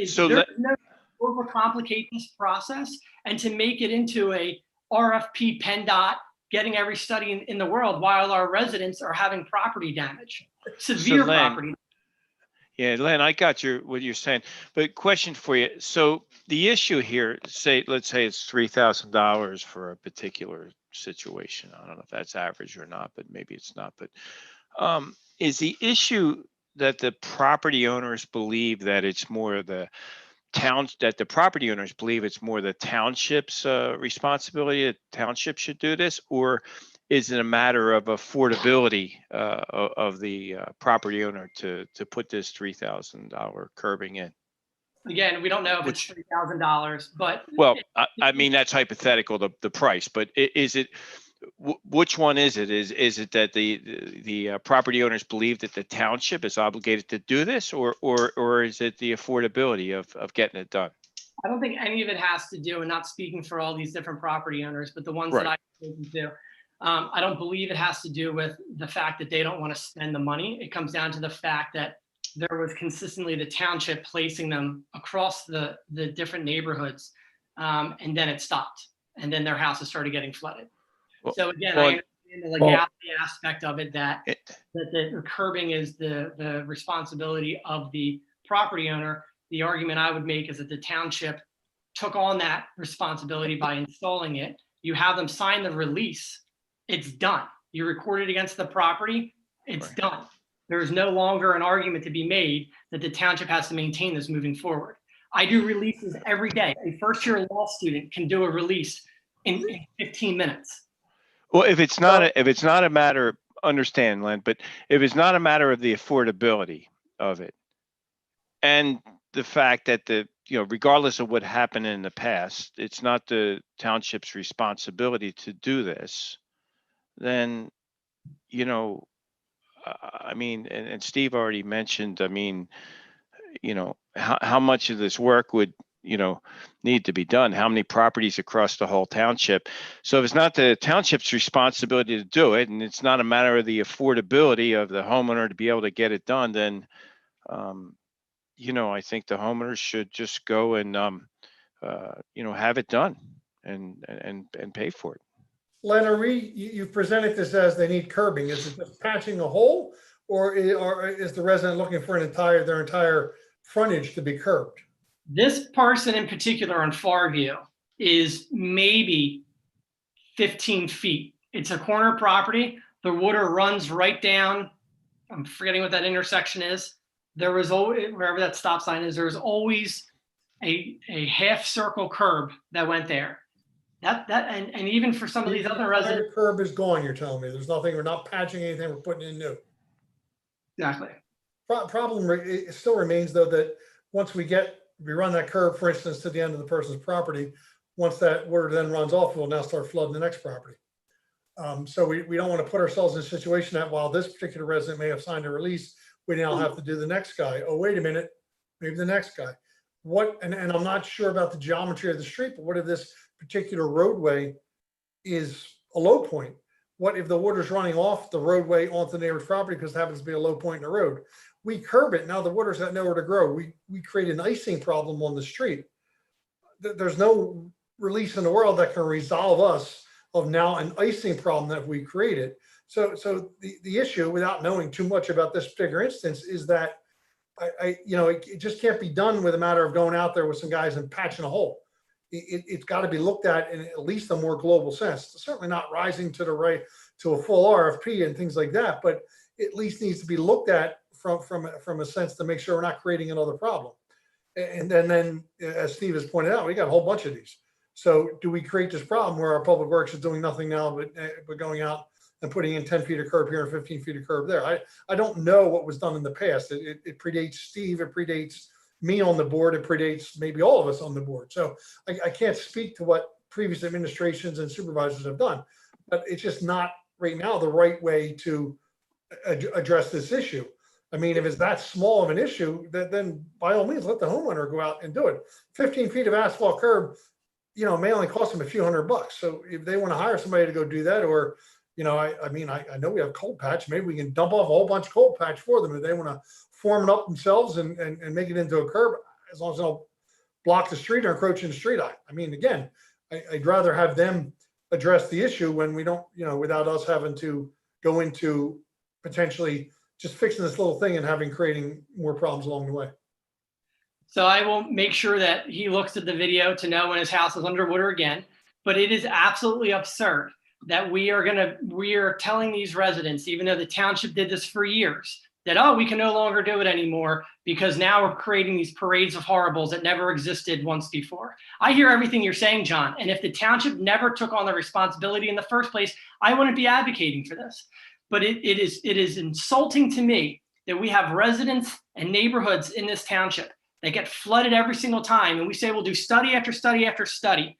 So there's no overcomplicate this process and to make it into a RFP PennDOT getting every study in the world while our residents are having property damage, severe property. Yeah, Len, I got what you're saying, but question for you. So the issue here, let's say it's $3,000 for a particular situation. I don't know if that's average or not, but maybe it's not. But is the issue that the property owners believe that it's more the property owners believe it's more the township's responsibility, the township should do this, or is it a matter of affordability of the property owner to put this $3,000 curbing in? Again, we don't know if it's $3,000, but well, I mean that's hypothetical, the price, but is it? Which one is it? Is it that the property owners believe that the township is obligated to do this, or is it the affordability of getting it done? I don't think any of it has to do, and not speaking for all these different property owners, but the ones Right. that I've spoken to, I don't believe it has to do with the fact that they don't want to spend the money. It comes down to the fact that there was consistently the township placing them across the different neighborhoods, and then it stopped, and then their houses started getting flooded. So again, I understand the legality aspect of it, that the curbing is the responsibility of the property owner. The argument I would make is that the township took on that responsibility by installing it. You have them sign the release. It's done. You record it against the property. It's Right. done. There is no longer an argument to be made that the township has to maintain this moving forward. I do releases every day. A first-year law student can do a release in 15 minutes. Well, if it's not a matter, understand, Len, but if it's not a matter of the affordability of it and the fact that regardless of what happened in the past, it's not the township's responsibility to do this, then, I mean, and Steve already mentioned, I mean, how much of this work would, need to be done? How many properties across the whole township? So if it's not the township's responsibility to do it, and it's not a matter of the affordability of the homeowner to be able to get it done, then, I think the homeowners should just go and, have it done and pay for it. Len, you've presented this as they need curbing. Is it just patching a hole, or is the resident looking for their entire frontage to be curbed? This person in particular on Farview is maybe 15 feet. It's a corner property. The water runs right down. I'm forgetting what that intersection is. There was always, wherever that stop sign is, there was always a half circle curb that went there. And even for some of these other residents. The curb is gone, you're telling me. There's nothing, we're not patching anything, we're putting in new. Exactly. Problem it still remains though, that once we run that curb, for instance, to the end of the person's property, once that water then runs off, we'll now start flooding the next property. So we don't want to put ourselves in a situation that while this particular resident may have signed a release, we now have to do the next guy. Oh, wait a minute, maybe the next guy. And I'm not sure about the geometry of the street, but what if this particular roadway is a low point? What if the water's running off the roadway onto the neighbor's property because it happens to be a low point in the road? We curb it. Now the water's got nowhere to grow. We create an icing problem on the street. There's no release in the world that can resolve us of now an icing problem that we created. So the issue, without knowing too much about this particular instance, is that it just can't be done with a matter of going out there with some guys and patching a hole. It's got to be looked at in at least a more global sense. Certainly not rising to the right to a full RFP and things like that, but at least needs to be looked at from a sense to make sure we're not creating another problem. And then as Steve has pointed out, we got a whole bunch of these. So do we create this problem where our public works is doing nothing now but going out and putting in 10 feet of curb here and 15 feet of curb there? I don't know what was done in the past. It predates Steve, it predates me on the board, it predates maybe all of us on the board. So I can't speak to what previous administrations and supervisors have done, but it's just not right now the right way to address this issue. I mean, if it's that small of an issue, then by all means, let the homeowner go out and do it. 15 feet of asphalt curb, may only cost them a few $100. So if they want to hire somebody to go do that, or, I know we have cold patch, maybe we can dump off a whole bunch of cold patch for them. If they want to form it up themselves and make it into a curb, as long as they don't block the street or encroach in the street. Again, I'd rather have them address the issue when we don't, without us having to go into potentially just fixing this little thing and creating more problems along the way. So I will make sure that he looks at the video to know when his house is underwater again. But it is absolutely absurd that we are telling these residents, even though the township did this for years, that, oh, we can no longer do it anymore because now we're creating these parades of horribles that never existed once before. I hear everything you're saying, John. And if the township never took on the responsibility in the first place, I wouldn't be advocating for this. But it is insulting to me that we have residents and neighborhoods in this township that get flooded every single time. And we say we'll do study after study after study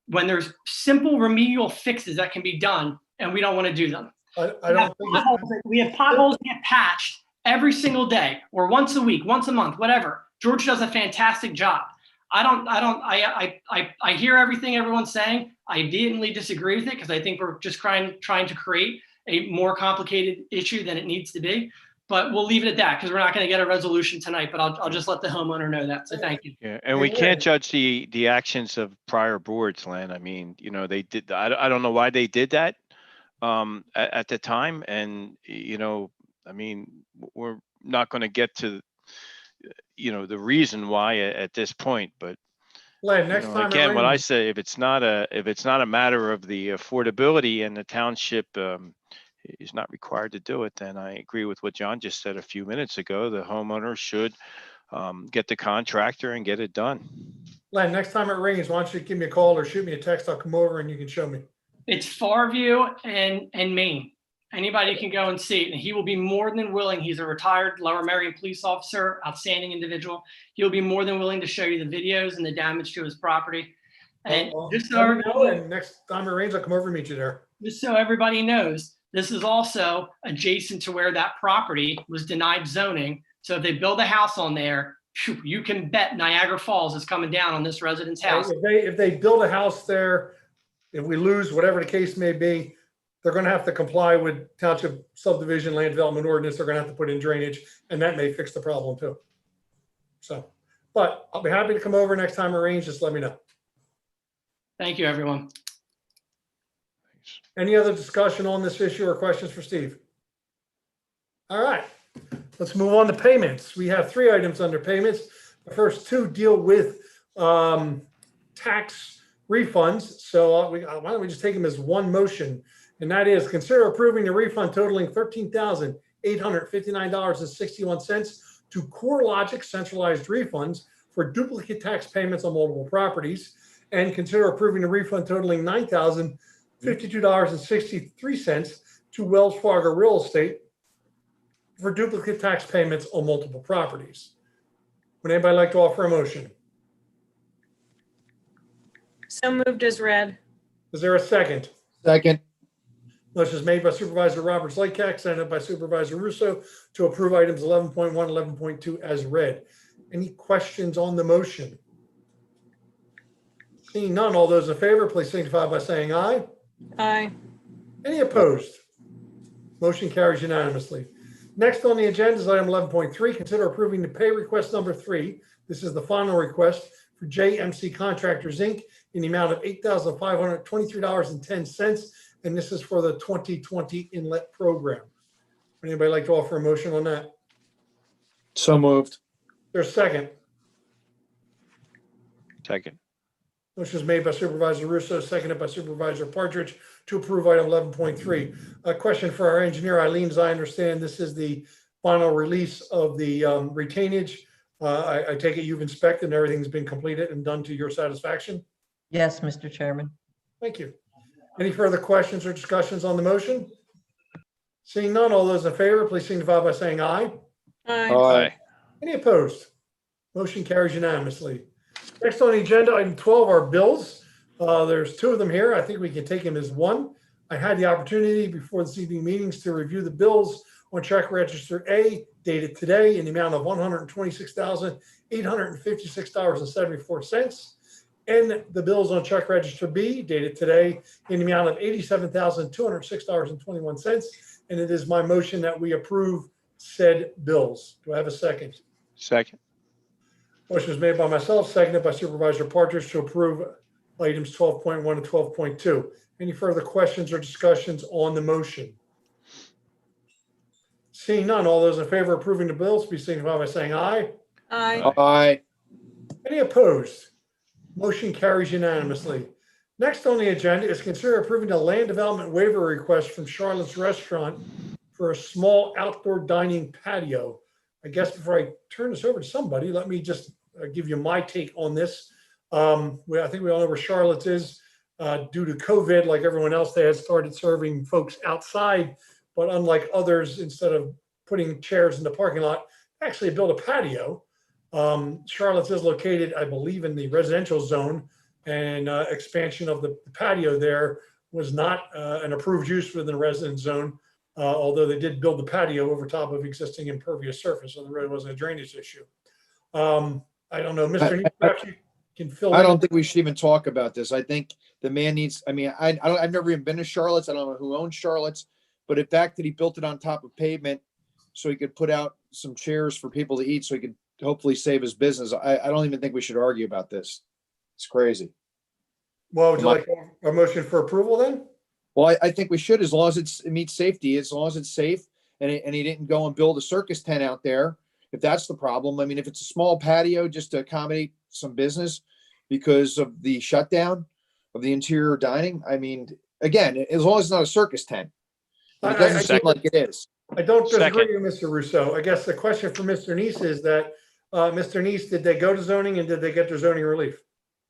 when there's simple remedial fixes that can be done and we don't want to do them. We have potholes that get patched every single day or once a week, once a month, whatever. George does a fantastic job. I hear everything everyone's saying. I vehemently disagree with it because I think we're just trying to create a more complicated issue than it needs to be. But we'll leave it at that because we're not going to get a resolution tonight, but I'll just let the homeowner know that. So thank you. Yeah, and we can't judge the actions of prior boards, Len. I mean, they did, I don't know why they did that at the time. And, we're not going to get to, the reason why at this point, but Len, You next know, time it again, what I rains, say, if it's not a matter of the affordability and the township is not required to do it, then I agree with what John just said a few minutes ago. The homeowner should get the contractor and get it done. Len, next time it rains, why don't you give me a call or shoot me a text? I'll come over and you can show me. It's Farview and Maine. Anybody can go and see it, and he will be more than willing. He's a retired Lower Merion police officer, outstanding individual. He'll be more than willing to show you the videos and the damage to his property. And Well, just so let me know, everybody, and next time it rains, I'll come over and meet you there. just so everybody knows, this is also adjacent to where that property was denied zoning. So if they build a house on there, phew, you can bet Niagara Falls is coming down on this resident's house. If they build a house there, if we lose, whatever the case may be, they're gonna have to comply with township subdivision land development ordinance. They're gonna have to put in drainage, and that may fix the problem too. So, but I'll be happy to come over next time it rains. Just let me know. Thank you, everyone. Any other discussion on this issue or questions for Steve? All right, let's move on to payments. We have 3 items under payments. The first 2 deal with tax refunds. So why don't we just take them as one motion? And that is consider approving the refund totaling $13,859.61 to Corelogic Centralized Refunds for duplicate tax payments on multiple properties, and consider approving the refund totaling $9,052.63 to Wells Fargo Real Estate for duplicate tax payments on multiple properties. Would anybody like to offer a motion? So moved as read. Is there a second? Second. Motion is made by Supervisor Roberts Lycak, seconded by Supervisor Russo to approve items 11.1, 11.2 as read. Any questions on the motion? Seeing none, all those in favor, please signify by saying aye. Aye. Any opposed? Motion carries unanimously. Next on the agenda is item 11.3, consider approving the pay request number 3. This is the final request for JMC Contractors, Inc. in the amount of $8,523.10. And this is for the 2020 inlet program. Would anybody like to offer a motion on that? So moved. There's a second. Second. Motion is made by Supervisor Russo, seconded by Supervisor Partridge to approve item 11.3. A question for our engineer, Eileen. As I understand, this is the final release of the retainage. I take it you've inspected and everything's been completed and done to your satisfaction? Yes, Mr. Chairman. Thank you. Any further questions or discussions on the motion? Seeing none, all those in favor, please signify by saying aye. Aye. Aye. Any opposed? Motion carries unanimously. Next on the agenda, item 12 are bills. There's 2 of them here. I think we can take them as one. I had the opportunity before this evening meetings to review the bills on check register A dated today in the amount of $126,856.74. And the bills on check register B dated today in the amount of $87,206.21. And it is my motion that we approve said bills. Do I have a second? Second. Motion was made by myself, seconded by Supervisor Partridge to approve items 12.1 and 12.2. Any further questions or discussions on the motion? Seeing none, all those in favor of approving the bills, please signify by saying aye. Aye. Aye. Any opposed? Motion carries unanimously. Next on the agenda is consider approving the land development waiver request from Charlotte's Restaurant for a small outdoor dining patio. I guess before I turn this over to somebody, let me just give you my take on this. I think we all know where Charlotte's is. Due to COVID, like everyone else, they had started serving folks outside, but unlike others, instead of putting chairs in the parking lot, actually built a patio. Charlotte's is located, I believe, in the residential zone, and expansion of the patio there was not an approved use within the residence zone, although they did build the patio over top of existing impervious surface, so there really wasn't a drainage issue. I don't know, Mr. Neese, perhaps you can fill in. I don't think we should even talk about this. I think the man needs, I've never even been to Charlotte's. I don't know who owns Charlotte's, but the fact that he built it on top of pavement so he could put out some chairs for people to eat so he could hopefully save his business. I don't even think we should argue about this. It's crazy. Well, would you like a motion for approval then? Well, I think we should, as long as it meets safety, as long as it's safe, and he didn't go and build a circus tent out there. If that's the problem, I mean, if it's a small patio just to accommodate some business, because of the shutdown of the interior dining. I mean, again, as long as it's not a circus tent. And it doesn't seem like it is. I don't disagree Second. with Mr. Russo. I guess the question for Mr. Neese is that, Mr. Neese, did they go to zoning and did they get their zoning relief?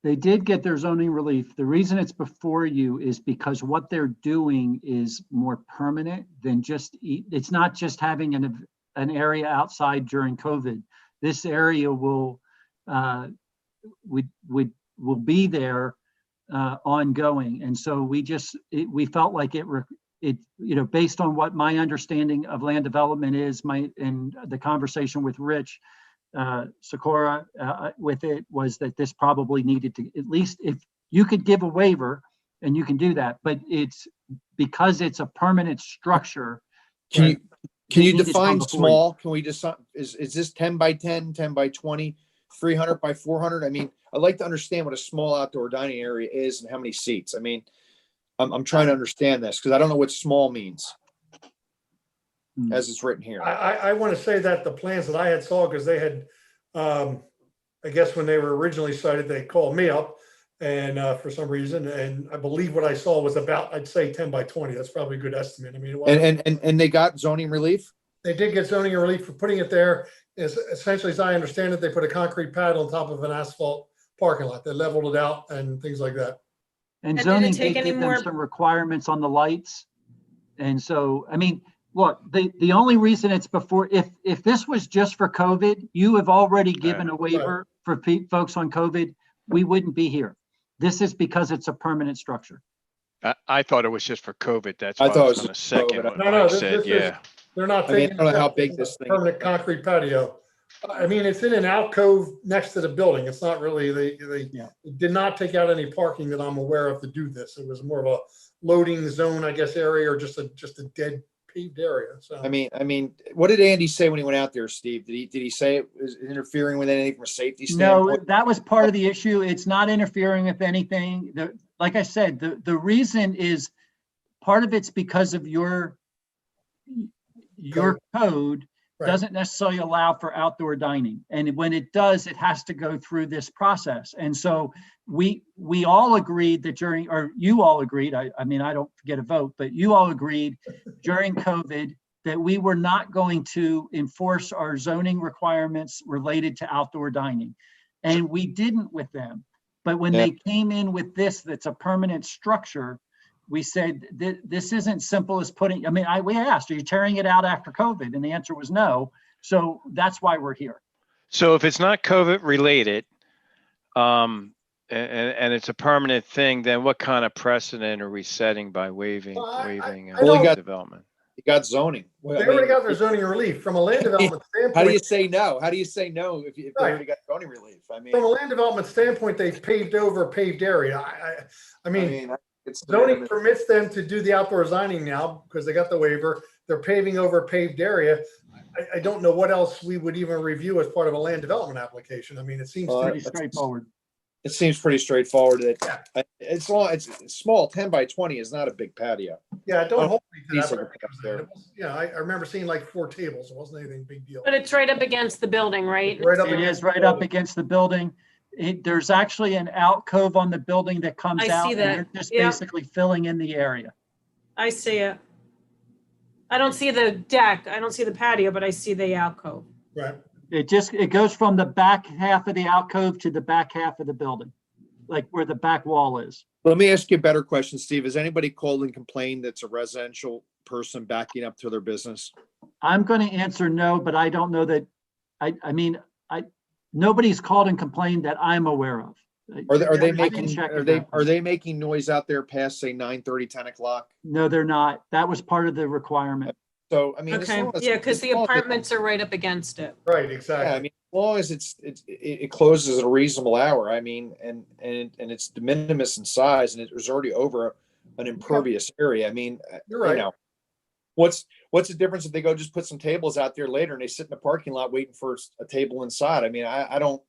They did get their zoning relief. The reason it's before you is because what they're doing is more permanent than just, it's not just having an area outside during COVID. This area will be there ongoing. And so we felt like it, based on what my understanding of land development is, and the conversation with Rich Sikora with it was that this probably needed to, at least if you could give a waiver and you can do that, but it's because it's a permanent structure. Can you needed to define come before you. small? Can we just, is this 10 by 10, 10 by 20, 300 by 400? I mean, I'd like to understand what a small outdoor dining area is and how many seats. I mean, I'm trying to understand this because I don't know what small means as it's written here. I want to say that the plans that I had saw, because they had, I guess when they were originally cited, they called me up and for some reason, and I believe what I saw was about, I'd say 10 by 20. That's probably a good estimate. I mean, it wasn't, And they got zoning relief? they did get zoning relief for putting it there. Is essentially, as I understand it, they put a concrete pad on top of an asphalt parking lot. They leveled it out and things like that. And did it zoning take did any give them more- some requirements on the lights. And so, I mean, look, the only reason it's before, if this was just for COVID, you have already given a waiver for folks on COVID, we wouldn't be here. This is because it's a permanent structure. I thought it was just for COVID. That's I why I thought was it was gonna just second COVID. what No, no, Mike this said, is- yeah. They're not I mean, taking. I don't know how big this thing is. Permanent concrete patio. I mean, it's in an alcove next to the building. It's not really, they did not take out any parking that I'm aware of to do this. It was more of a loading zone, I guess, area, or just a dead paved area. So, I mean, what did Andy say when he went out there, Steve? Did he say it was interfering with anything from a safety No, standpoint? that was part of the issue. It's not interfering with anything. Like I said, the reason is part of it's because of your code Right. doesn't necessarily allow for outdoor dining. And when it does, it has to go through this process. And so we all agreed that you all agreed, I mean, I don't get a vote, but you all agreed during COVID that we were not going to enforce our zoning requirements related to outdoor dining. And we didn't with them. But when they came in with this, that's a permanent structure, we said this isn't simple as putting, I mean, we asked, are you tearing it out after COVID? And the answer was no. So that's why we're here. So if it's not COVID related, and it's a permanent thing, then what kind of precedent are we setting by waiving development? He got zoning. Well, they I mean, already got their zoning relief from a land development standpoint. how do you say no? How do you say no if they already got zoning relief? I mean, From a land development standpoint, they've paved over a paved area. I mean, it's zoning permits them to do the outdoor dining now because they got the waiver. They're paving over a paved area. I don't know what else we would even review as part of a land development application. I mean, it seems Pretty straightforward. It seems pretty straightforward. That it's small. 10 by 20 is not a big patio. yeah, don't hold me to that. Easy But to put up there. yeah, I remember seeing like 4 tables. It wasn't anything big deal. But it's right up against the building, right? Right up It against is the right up building. against the building. There's actually an alcove on the building that comes I out. see and that. You're just Yeah. basically filling in the area. I see it. I don't see the deck. I don't see the patio, but I see the alcove. Right. It goes from the back half of the alcove to the back half of the building, like where the back wall is. Let me ask you a better question, Steve. Has anybody called and complained that's a residential person backing up to their business? I'm going to answer no, but I don't know that, I mean, nobody's called and complained that I'm aware of. Are they I didn't making check are it they out. are they making noise out there past say 9:30, 10 o'clock? No, they're not. That was part of the requirement. So I mean, as Okay, long as- yeah, because as the long as it- apartments are right up against it. Right. Yeah, I Exactly. mean, as long as it closes at a reasonable hour. I mean, and it's de minimis in size, and it was already over an impervious area. I mean, You're right. you know, what's the difference if they go just put some tables out there later and they sit in the parking lot waiting for a table inside? I mean, I don't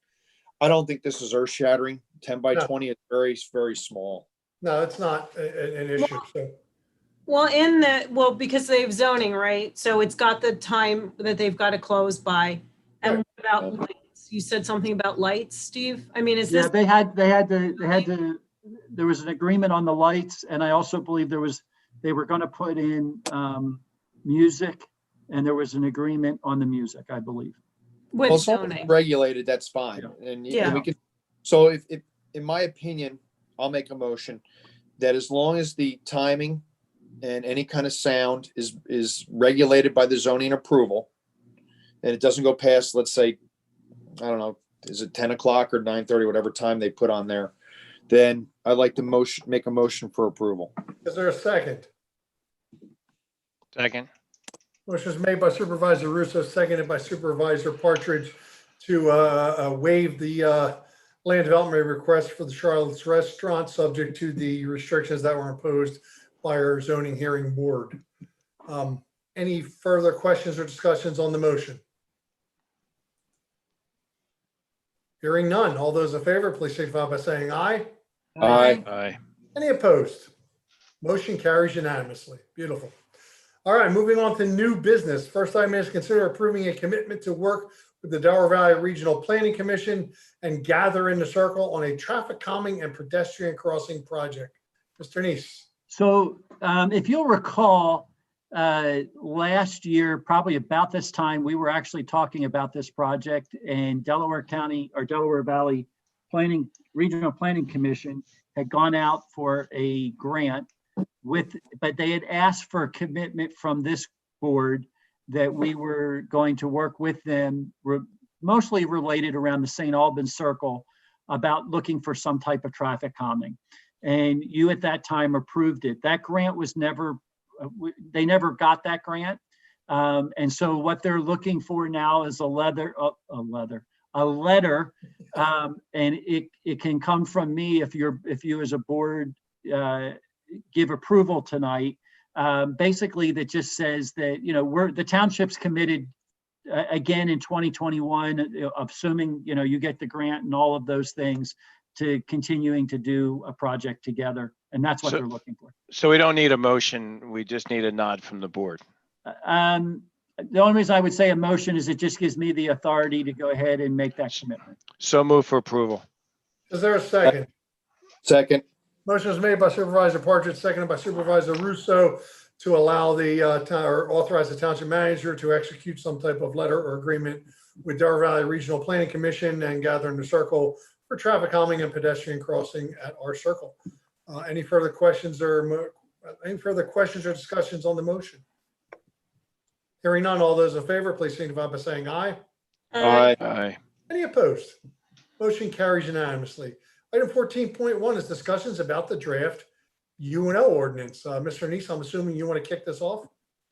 think this is earth shattering. 10 by No. 20 is very, very small. No, it's not an issue. So. Well, because they have zoning, right? So it's got the time that they've got to close by. And Right. what about lights? You said something about lights, Steve? I mean, is Yeah, this, there was an agreement on the lights, and I also believe they were gonna put in, music, and there was an agreement on the music, I believe. Well, with as long as it's zoning? regulated, that's fine. And Yeah. we can, so if, in my opinion, I'll make a motion that as long as the timing and any kind of sound is regulated by the zoning approval, and it doesn't go past, let's say, I don't know, is it 10 o'clock or 9:30, whatever time they put on there, then I'd like to make a motion for approval. Is there a second? Second. Motion is made by Supervisor Russo, seconded by Supervisor Partridge to waive the land development request for the Charlotte's Restaurant, subject to the restrictions that were imposed by our zoning hearing board. Any further questions or discussions on the motion? Hearing none. All those in favor, please signify by saying aye. Aye. Aye. Any opposed? Motion carries unanimously. Beautiful. All right, moving on to new business. First item is consider approving a commitment to work with the Delaware Valley Regional Planning Commission and gather in the circle on a traffic calming and pedestrian crossing project. Mr. Nease. So if you'll recall, last year, probably about this time, we were actually talking about this project, and Delaware County or Delaware Valley Regional Planning Commission had gone out for a grant but they had asked for a commitment from this board that we were going to work with them, mostly related around the St. Albans Circle, about looking for some type of traffic calming. And you at that time approved it. That grant was they never got that grant. And so what they're looking for now is a letter, and it can come from me if you as a board give approval tonight. Basically, that just says that the township's committed again in 2021, assuming you get the grant and all of those things, to continuing to do a project together, and that's what they're looking for. So we don't need a motion. We just need a nod from the board. The only reason I would say a motion is it just gives me the authority to go ahead and make that commitment. So move for approval. Is there a second? Second. Motion is made by Supervisor Partridge, seconded by Supervisor Russo to allow or authorize the township manager to execute some type of letter or agreement with Delaware Valley Regional Planning Commission and gather in the circle for traffic calming and pedestrian crossing at our circle. Any further questions or discussions on the motion? Hearing none, all those in favor, please signify by saying aye. Aye. Aye. Any opposed? Motion carries unanimously. Item 14.1 is discussions about the draft UNO ordinance. Mr. Nease, I'm assuming you want to kick this off?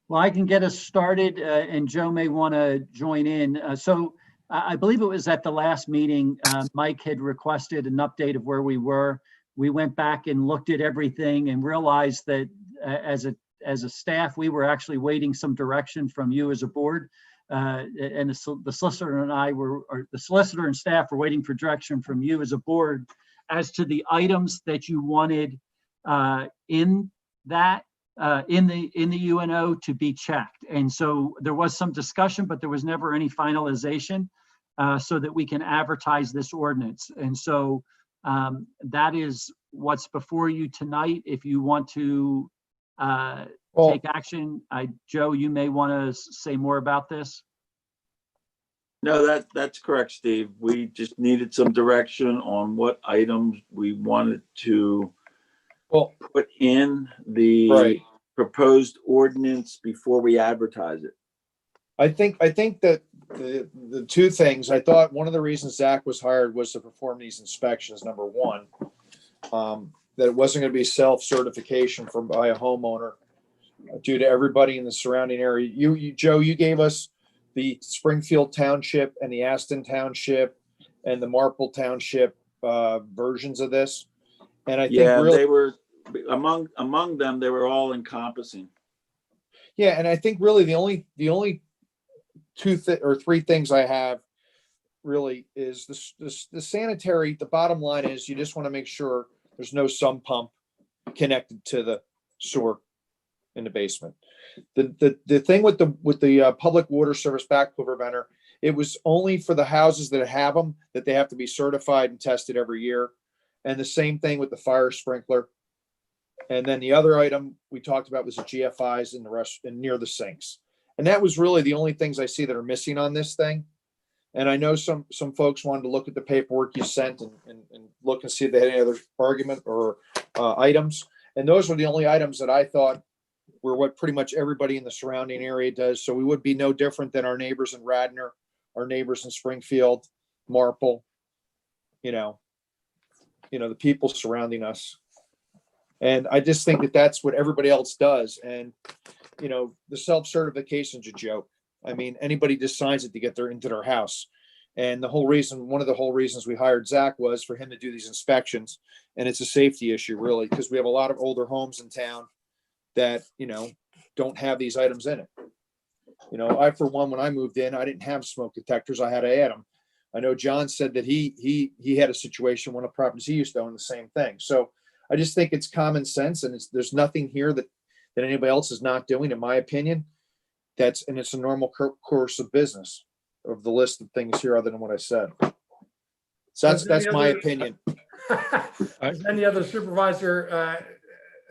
Well, I can get us started, and Joe may want to join in. So I believe it was at the last meeting, Mike had requested an update of where we were. We went back and looked at everything and realized that as a staff, we were actually waiting some direction from you as a board. And the solicitor the solicitor and staff were waiting for direction from you as a board as to the items that you wanted in the UNO to be checked. And so there was some discussion, but there was never any finalization so that we can advertise this ordinance. And so that is what's before you tonight. If you want to take action, Joe, you may want to say more about this. No, that's correct, Steve. We just needed some direction on what items we wanted to put in the proposed ordinance before we advertise it. I think that the two things, I thought one of the reasons Zach was hired was to perform these inspections, number one, that it wasn't going to be self-certification by a homeowner due to everybody in the surrounding area. You Joe, you gave us the Springfield Township and the Aston Township and the Marple Township versions of this. And I think they were among them, they were all encompassing. Yeah, and I think really the only two or three things I have really is the sanitary. The bottom line is you just want to make sure there's no sump pump connected to the sewer in the basement. The thing with the public water service backflow preventer It was only for the houses that have them that they have to be certified and tested every year. And the same thing with the fire sprinkler. And then the other item we talked about was the GFIs and the rest and near the sinks. And that was really the only things I see that are missing on this thing. And I know some folks wanted to look at the paperwork you sent and look and see if they had any other argument or items. And those were the only items that I thought were what pretty much everybody in the surrounding area does. So we would be no different than our neighbors in Radnor, our neighbors in Springfield, Marple, the people surrounding us. And I just think that that's what everybody else does. And, the self-certification's a joke. I mean, anybody just signs it to get into their house. And one of the whole reasons we hired Zach was for him to do these inspections. And it's a safety issue, really, because we have a lot of older homes in town that, don't have these items in it. I, for one, when I moved in, I didn't have smoke detectors. I had to add them. I know John said that he had a situation, one of the properties he used to own, the same thing. So I just think it's common sense, and there's nothing here that anybody else is not doing, in my opinion. It's a normal course of business of the list of things here, other than what I said. So that's my opinion. Does any other supervisor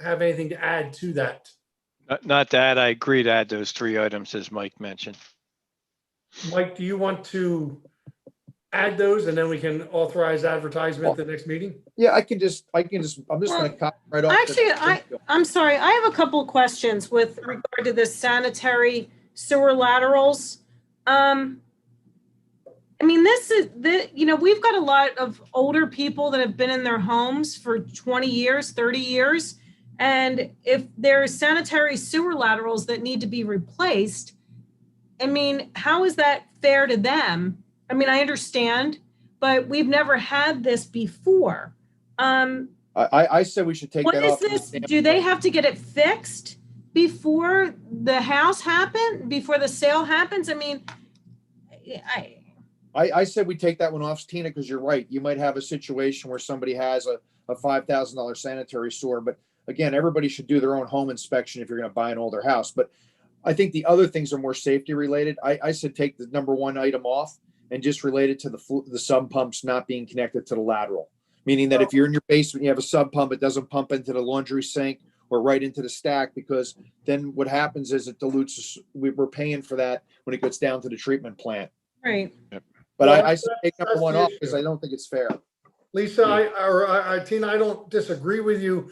have anything to add to that? Not that I agree to add those 3 items as Mike mentioned. Mike, do you want to add those and then we can authorize advertisement at the next meeting? Yeah, I'm just going to copy right off. Actually, I'm sorry. I have a couple of questions with regard to the sanitary sewer laterals. We've got a lot of older people that have been in their homes for 20 years, 30 years. And if there's sanitary sewer laterals that need to be replaced, how is that fair to them? I understand, but we've never had this before. I said we should take that off. What is this? Do they have to get it fixed before the house happens, before the sale happens? I said we take that one off, Tina, because you're right. You might have a situation where somebody has a $5,000 sanitary sewer, but again, everybody should do their own home inspection if you're going to buy an older house. But I think the other things are more safety related. I said take the number 1 item off and just relate it to the sump pumps not being connected to the lateral. Meaning that if you're in your basement, you have a sub pump, it doesn't pump into the laundry sink or right into the stack, because then what happens is it dilutes. We're paying for that when it gets down to the treatment plant. Right. But I said take number 1 off because I don't think it's fair. Lisa, Tina, I don't disagree with you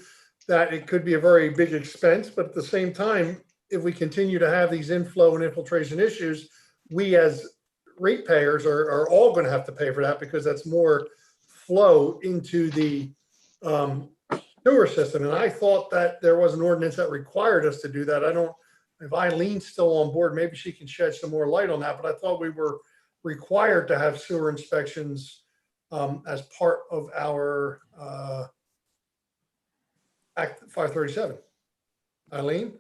that it could be a very big expense, but at the same time, if we continue to have these inflow and infiltration issues, we as ratepayers are all going to have to pay for that, because that's more flow into the sewer system. And I thought that there was an ordinance that required us to do that. If Eileen's still on board, maybe she can shed some more light on that, but I thought we were required to have sewer inspections as part of our Act 537. Eileen?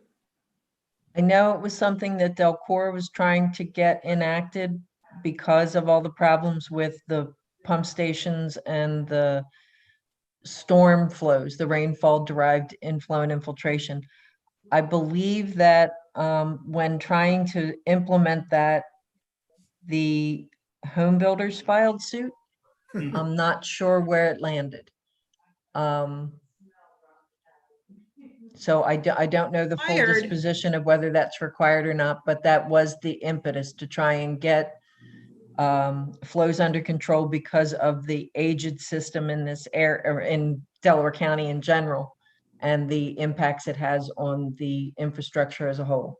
I know it was something that Delcor was trying to get enacted because of all the problems with the pump stations and the storm flows, the rainfall derived inflow and infiltration. I believe that when trying to implement that, the home builders filed suit. I'm not sure where it landed. So I don't know the full disposition of whether that's required or not, but that was the impetus to try and get flows under control because of the aged system in this area, or in Delaware County in general, and the impacts it has on the infrastructure as a whole.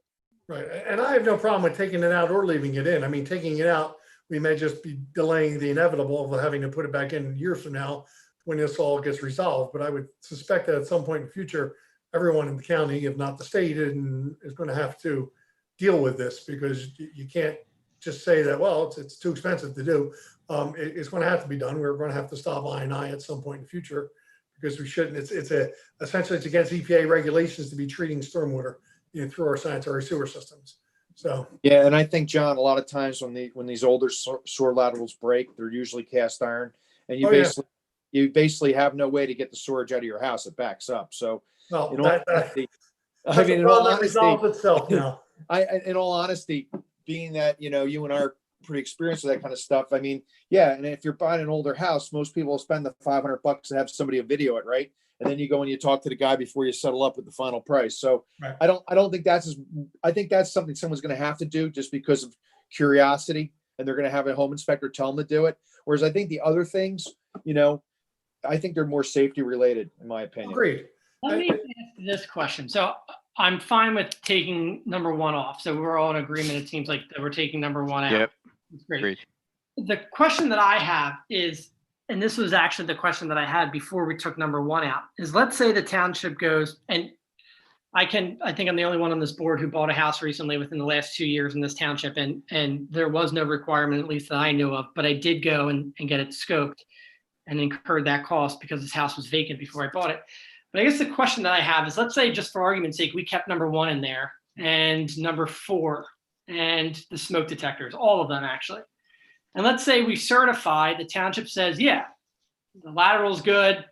Right. And I have no problem with taking it out or leaving it in. Taking it out, we may just be delaying the inevitable of having to put it back in years from now when this all gets resolved. But I would suspect that at some point in the future, everyone in the county, if not the state, is going to have to deal with this, because you can't just say that, well, it's too expensive to do. It's going to have to be done. We're going to have to stop I&I at some point in the future, because we shouldn't. Essentially it's against EPA regulations to be treating stormwater through our sanitary sewer systems. So yeah, and I think, John, a lot of times when these older sewer laterals break, they're usually cast iron, and you basically have no way to get the storage out of your house. It backs up. So in all honesty, being that you and our pretty experienced with that kind of stuff. I mean, yeah, and if you're buying an older house, most people will spend the $500 to have somebody video it, right? And then you go and you talk to the guy before you settle up with the final price. So Right. I don't think I think that's something someone's going to have to do just because of curiosity, and they're going to have a home inspector tell them to do it. Whereas I think the other things, I think they're more safety related, in my opinion. Agreed. Let me ask this question. So I'm fine with taking number 1 off. So we're all in agreement. It seems like that we're taking number 1 out. Yep. That's great. Agreed. The question that I have is, and this was actually the question that I had before we took number 1 out, is let's say the township goes, and I think I'm the only one on this board who bought a house recently within the last 2 years in this township, and there was no requirement, at least that I knew of, but I did go and get it scoped and incurred that cost because this house was vacant before I bought it. But I guess the question that I have is, let's say, just for argument's sake, we kept number 1 in there and number 4 and the smoke detectors, all of them actually. And let's say we certify, the township says, yeah, the lateral's good,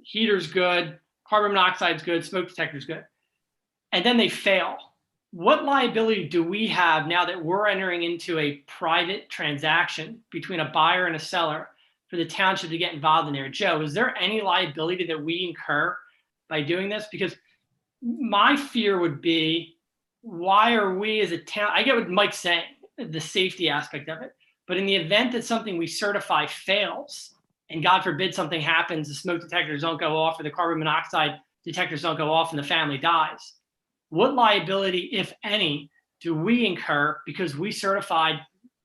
heater's good, carbon monoxide's good, smoke detector's good. And then they fail. What liability do we have now that we're entering into a private transaction between a buyer and a seller for the township to get involved in there? Joe, is there any liability that we incur by doing this? Because my fear would be, why are we as a town, I get what Mike's saying, the safety aspect of it, but in the event that something we certify fails, and God forbid something happens, the smoke detectors don't go off or the carbon monoxide detectors don't go off and the family dies, what liability, if any, do we incur because we certified,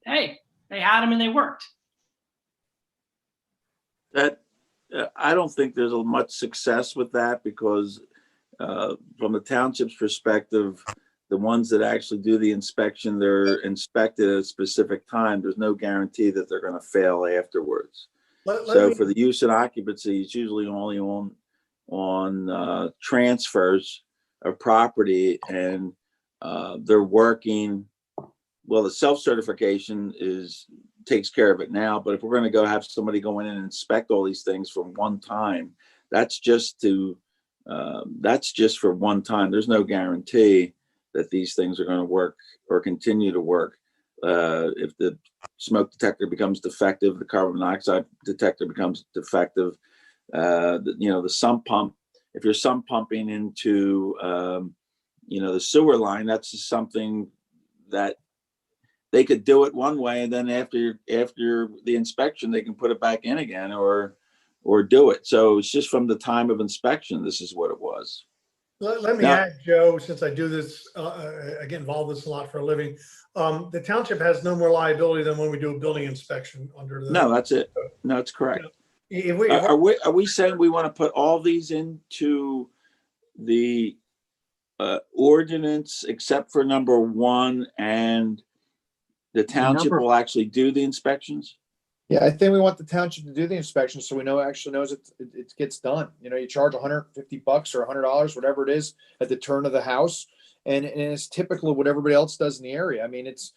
hey, they had them and they worked? That I don't think there's much success with that, because from the township's perspective, the ones that actually do the inspection, they're inspected at a specific time. There's no guarantee that they're going to fail afterwards. So for the use and occupancy, it's usually only on transfers of property, and they're working. Well, the self-certification takes care of it now, but if we're going to go have somebody go in and inspect all these things for one time, that's just for one time. There's no guarantee that these things are going to work or continue to work. If the smoke detector becomes defective, the carbon monoxide detector becomes defective, the sump pump, if you're sump pumping into, the sewer line, that's just something that they could do it one way, and then after the inspection, they can put it back in again or do it. So it's just from the time of inspection, this is what it was. Let me add, Joe, since I do this, I get involved in this a lot for a living. The township has no more liability than when we do a building inspection under the. No, that's it. No, it's correct. If Are we saying we want to put all these into the ordinance except for number 1, and the township will actually do the inspections? Yeah, I think we want the township to do the inspection so we actually knows it gets done. You charge $150 or $100, whatever it is, at the turn of the house, and it's typical of what everybody else does in the area. I mean, it's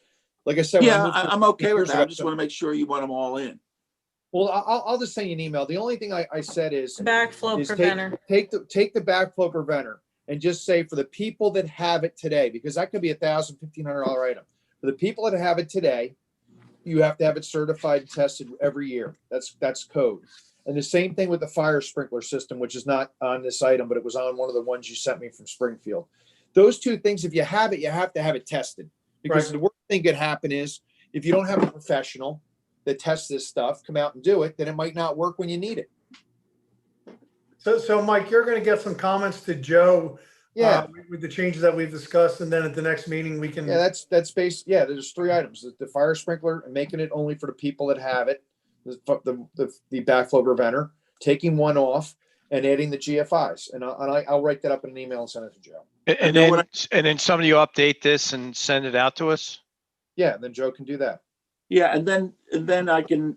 like I said. Yeah, I'm okay with that. I just want to make sure you want them all in. Well, I'll just send you an email. The only thing I said is Backflow preventer. Take the backflow preventer and just say, for the people that have it today, because that could be $1,000, $1,500 item. For the people that have it today, you have to have it certified and tested every year. That's code. And the same thing with the fire sprinkler system, which is not on this item, but it was on one of the ones you sent me from Springfield. Those two things, if you have it, you have to have it tested, because Right. The worst thing could happen is if you don't have a professional that tests this stuff, come out and do it, then it might not work when you need it. So Mike, you're going to get some comments to Joe. Yeah. With the changes that we've discussed, and then at the next meeting we can. Yeah, that's based. Yeah, there's 3 items: the fire sprinkler and making it only for the people that have it, the backflow preventer, taking one off, and adding the GFIs. And I'll write that up in an email and send it to Joe. And then somebody will update this and send it out to us. Yeah, and then Joe can do that. Yeah, and then I can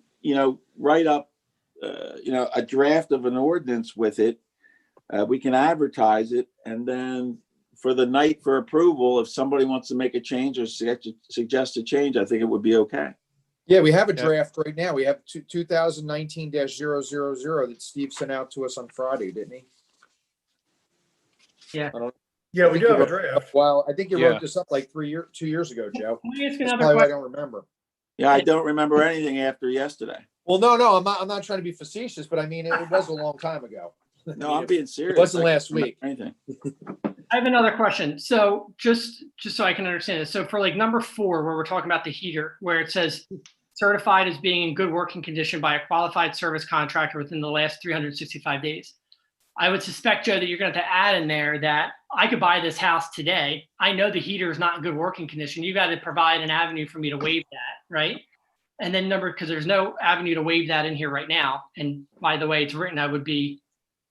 write up a draft of an ordinance with it. We can advertise it, and then for the night for approval, if somebody wants to make a change or suggest a change, I think it would be okay. Yeah, we have a draft right now. We have 2019-000 that Steve sent out to us on Friday, didn't he? Yeah. Yeah, we do have a draft. Well, I think you wrote this up like 2 years ago, Joe. Can I ask That's another probably why I question? don't remember. Yeah, I don't remember anything after yesterday. Well, no, I'm not trying to be facetious, but I mean, it was a long time ago. No, I'm being serious. It wasn't I last don't remember week. Anything. I have another question. So just so I can understand this. So for like number 4, where we're talking about the heater, where it says certified as being in good working condition by a qualified service contractor within the last 365 days. I would suspect, Joe, that you're going to have to add in there that I could buy this house today. I know the heater is not in good working condition. You got to provide an avenue for me to waive that, right? And then because there's no avenue to waive that in here right now. And by the way it's written, I wouldn't be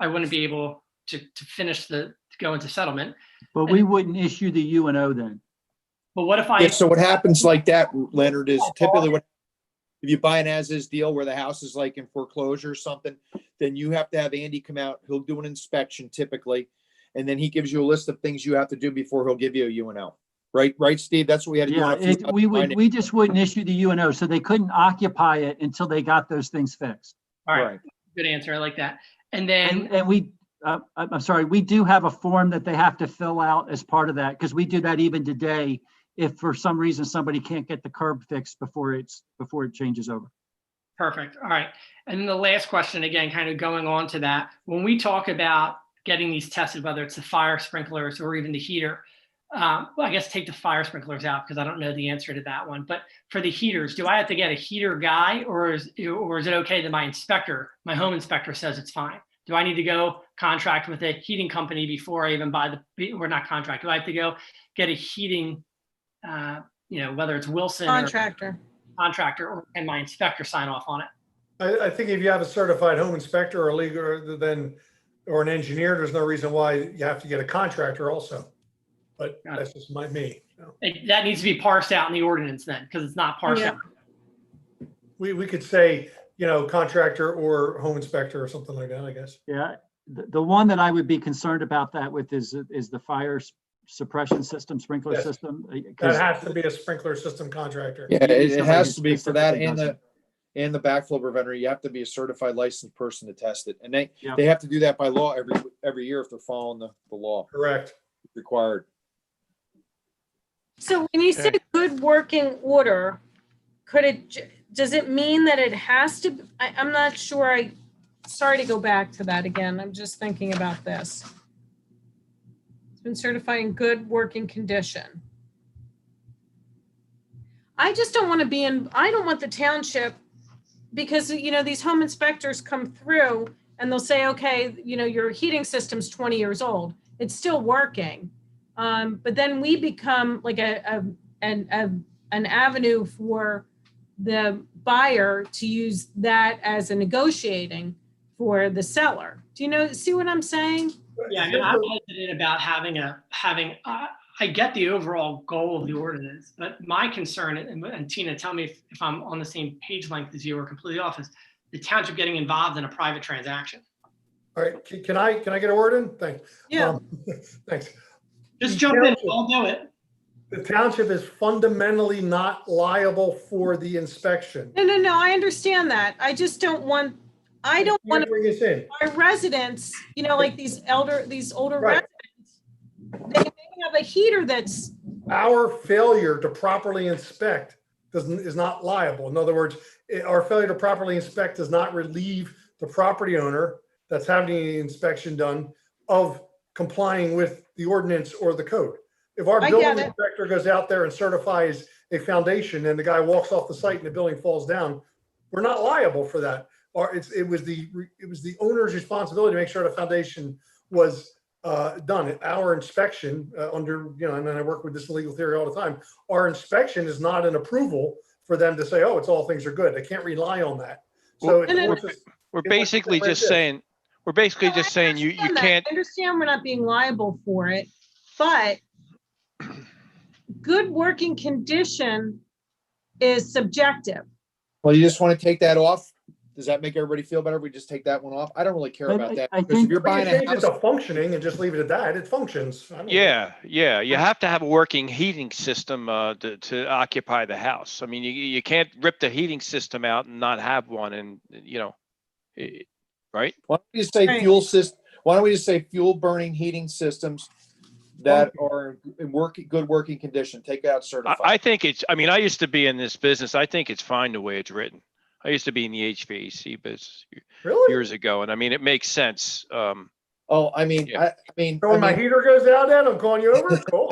able to finish to go into settlement. But we wouldn't issue the UNO then. But what if Yeah, so what happens like that, Leonard, is typically if you buy an as-is deal where the house is like in foreclosure or something, then you have to have Andy come out. He'll do an inspection typically, and then he gives you a list of things you have to do before he'll give you a UNO. Right, Steve? That's what we had to do. We just wouldn't issue the UNO, so they couldn't occupy it until they got those things fixed. All right. Good answer. I like that. And then And we, I'm sorry, we do have a form that they have to fill out as part of that, because we do that even today. If for some reason somebody can't get the curb fixed before it changes over. perfect. All right. And then the last question, again, kind of going on to that, when we talk about getting these tested, whether it's the fire sprinklers or even the heater, well, I guess take the fire sprinklers out because I don't know the answer to that one. But for the heaters, do I have to get a heater guy, or is it okay that my home inspector says it's fine? Do I need to go contract with a heating company before I even buy or not contract? Do I have to go get a heating, whether it's Wilson Contractor. or can my inspector sign off on it? I think if you have a certified home inspector or legal, or an engineer, there's no reason why you have to get a contractor also. But that's just me. So. That needs to be parsed out in the ordinance then, because it's not parsed out. We could say, contractor or home inspector or something like that, I guess. Yeah, the one that I would be concerned about that with is the fire suppression system, sprinkler system. That has to be a sprinkler system contractor. Yeah, it has to be for that and the backflow preventer. You have to be a certified licensed person to test it, and they have to do that by law every year if they're following the law. Correct. It's required. So when you say good working order, does it mean that it has to, I'm not sure. Sorry to go back to that again. I'm just thinking about this. It's been certified in good working condition. I just don't want to I don't want the township, because, these home inspectors come through and they'll say, okay, your heating system's 20 years old. It's still working. But then we become like an avenue for the buyer to use that as a negotiating for the seller. Do you see what I'm saying? Yeah, I mean, I'm hesitant about I get the overall goal of the ordinance, but my concern, and Tina, tell me if I'm on the same page length as you or completely off, is the township getting involved in a private transaction. All right, can I get a word in? Thanks. Yeah. Thanks. Just jump in, I'll do it. The township is fundamentally not liable for the inspection. No, I understand that. I just don't want, Bring us in. our residents, like these older Right. residents, they may have a heater that's, Our failure to properly inspect is not liable. In other words, our failure to properly inspect does not relieve the property owner that's having the inspection done of complying with the ordinance or the code. If our building inspector goes out there and certifies a foundation and the guy walks off the site and the building falls down, we're not liable for that. Or it was the owner's responsibility to make sure the foundation was done. Our inspection and then I work with this legal theory all the time. Our inspection is not an approval for them to say, oh, it's all things are good. They can't rely on that. So we're basically just saying you can't. I understand we're not being liable for it, but good working condition is subjective. Well, you just want to take that off? Does that make everybody feel better? We just take that one off? I don't really care about that. Because if you're buying a house, it's functioning and just leave it at that. It functions. Yeah. You have to have a working heating system to occupy the house. I mean, you can't rip the heating system out and not have one, and right? Why don't we just say fuel burning heating systems that are in good working condition. Take out certified. I think it's, I mean, I used to be in this business. I think it's fine the way it's written. I used to be in the HVAC business Really? years ago, and I mean, it makes sense. So when my I heater goes out, then I'm calling you over. Cool.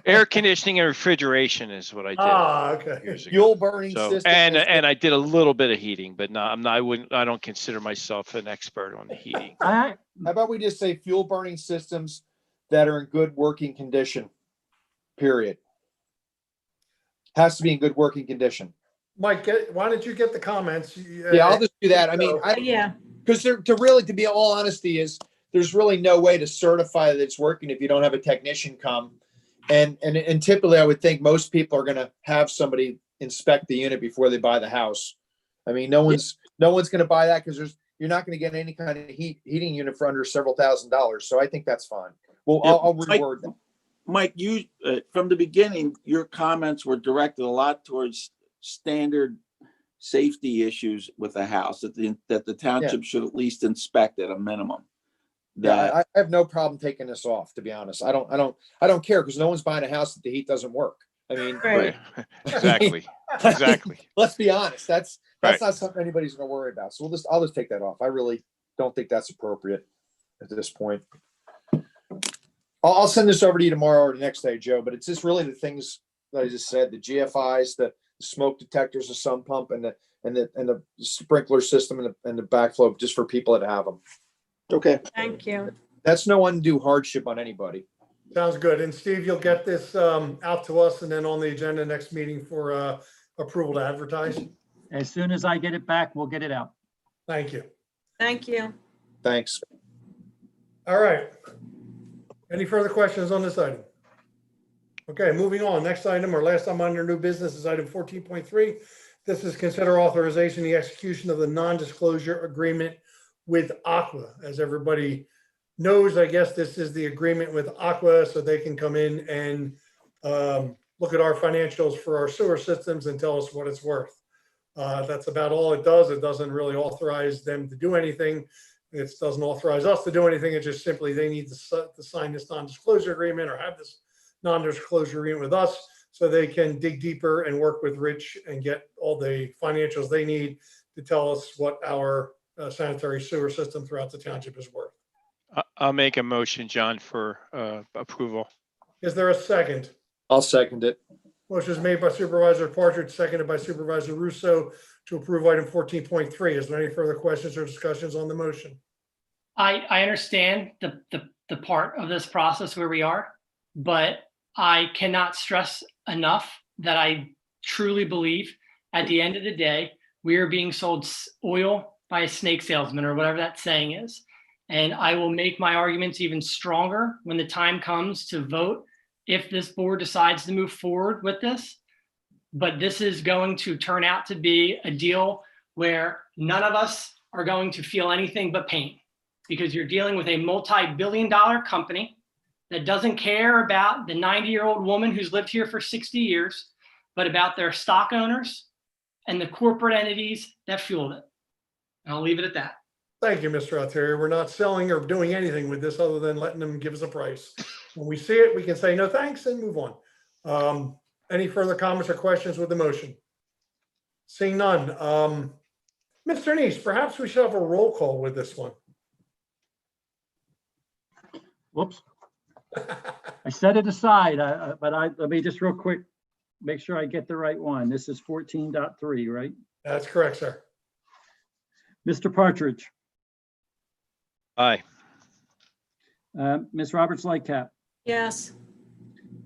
Air conditioning and refrigeration is what I did. Okay. Years ago. fuel burning So, system. and I did a little bit of heating, but no, I don't consider myself an expert on the heating. How about we just say fuel burning systems that are in good working condition, period. Has to be in good working condition. Mike, why don't you get the comments? Yeah, I'll just do that. I mean, Yeah, because to be all honesty is, there's really no way to certify that it's working if you don't have a technician come. And typically I would think most people are going to have somebody inspect the unit before they buy the house. I mean, no one's going to buy that because you're not going to get any kind of heating unit for under several $1,000s. So I think that's fine. Well, Yeah, I'll reword them. Mike, you, from the beginning, your comments were directed a lot towards standard safety issues with the house that the township should at least inspect at a minimum. Yeah, I have no problem taking this off, to be honest. I don't care because no one's buying a house that the heat doesn't work. I mean, right. Exactly. Exactly. Let's be honest. That's Right. not something anybody's going to worry about. So I'll just take that off. I really don't think that's appropriate at this point. I'll send this over to you tomorrow or the next day, Joe, but it's just really the things that I just said, the GFIs, the smoke detectors, the sump pump, and the sprinkler system and the backflow, just for people that have them. Okay. Thank you. That's no undue hardship on anybody. Sounds good. And Steve, you'll get this out to us and then on the agenda next meeting for approval to advertise. As soon as I get it back, we'll get it out. Thank you. Thank you. Thanks. All right. Any further questions on this item? Okay, moving on. Next item, or last item under new business, is item 14.3. This is consider authorization, the execution of the non-disclosure agreement with Aqua. As everybody knows, I guess this is the agreement with Aqua so they can come in and look at our financials for our sewer systems and tell us what it's worth. That's about all it does. It doesn't really authorize them to do anything. It doesn't authorize us to do anything. It's just simply they need to sign this non-disclosure agreement or have this non-disclosure agreement with us so they can dig deeper and work with Rich and get all the financials they need to tell us what our sanitary sewer system throughout the township is worth. I'll make a motion, John, for approval. Is there a second? I'll second it. Motion is made by Supervisor Partridge, seconded by Supervisor Russo to approve item 14.3. Is there any further questions or discussions on the motion? I understand the part of this process where we are, but I cannot stress enough that I truly believe at the end of the day, we are being sold oil by a snake salesman or whatever that saying is. And I will make my arguments even stronger when the time comes to vote if this board decides to move forward with this. But this is going to turn out to be a deal where none of us are going to feel anything but pain, because you're dealing with a multi-billion-dollar company that doesn't care about the 90-year-old woman who's lived here for 60 years, but about their stock owners and the corporate entities that fueled it. And I'll leave it at that. Thank you, Mr. Altieri. We're not selling or doing anything with this other than letting them give us a price. When we see it, we can say no thanks and move on. Any further comments or questions with the motion? Seeing none. Mr. Nease, perhaps we should have a roll call with this one. Whoops. I set it aside, but let me just real quick, make sure I get the right one. This is 14.3, right? That's correct, sir. Mr. Partridge, Aye. Ms. Roberts Lightcap, Yes.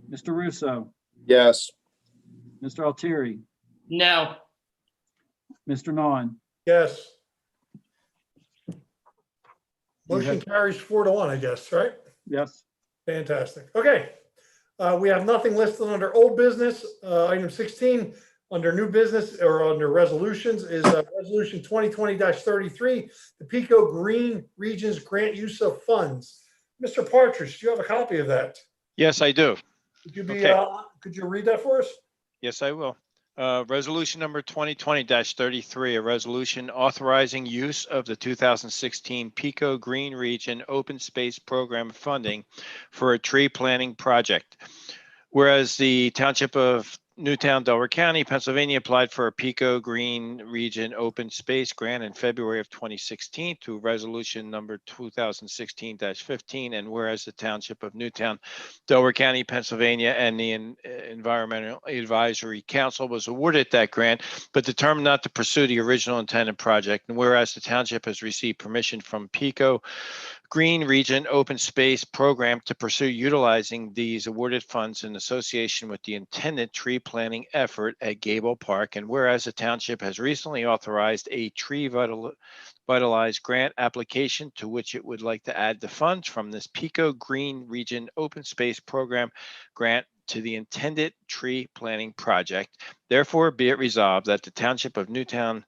Mr. Russo, Yes. Mr. Altieri, No. Mr. Nawn. Yes. Motion carries 4-1, I guess, right? Yes. Fantastic. Okay. We have nothing listed under old business. Item 16 under new business or under resolutions is resolution 2020-33, the Pico Green Regions Grant Use of Funds. Mr. Partridge, do you have a copy of that? Yes, I do. Could you Okay. could you read that for us? Yes, I will. Resolution number 2020-33, a resolution authorizing use of the 2016 Pico Green Region Open Space Program funding for a tree planting project. Whereas the Township of Newtown, Delaware County, Pennsylvania applied for a Pico Green Region Open Space Grant in February of 2016 through resolution number 2016-15. And whereas the Township of Newtown, Delaware County, Pennsylvania, and the Environmental Advisory Council was awarded that grant, but determined not to pursue the original intended project. And whereas the Township has received permission from Pico Green Region Open Space Program to pursue utilizing these awarded funds in association with the intended tree planting effort at Gable Park. And whereas the Township has recently authorized a tree vitalized grant application to which it would like to add the funds from this Pico Green Region Open Space Program grant to the intended tree planting project. Therefore, be it resolved that the Township of Newtown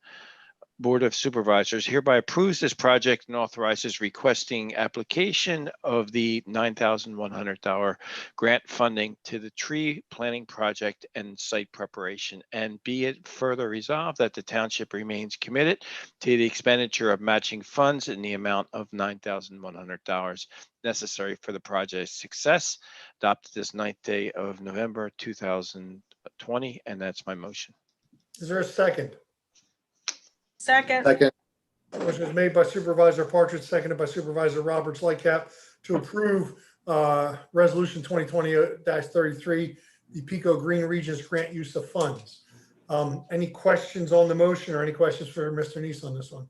Board of Supervisors hereby approves this project and authorizes requesting application of the $9,100 grant funding to the tree planting project and site preparation. And be it further resolved that the township remains committed to the expenditure of matching funds in the amount of $9,100 necessary for the project's success, adopted this 9th day of November 2020. And that's my motion. Is there a second? Second. Second. Motion is made by Supervisor Partridge, seconded by Supervisor Roberts Lightcap to approve Resolution 2020-33, the Pico Green Regions Grant Use of Funds. Any questions on the motion or any questions for Mr. Nease on this one?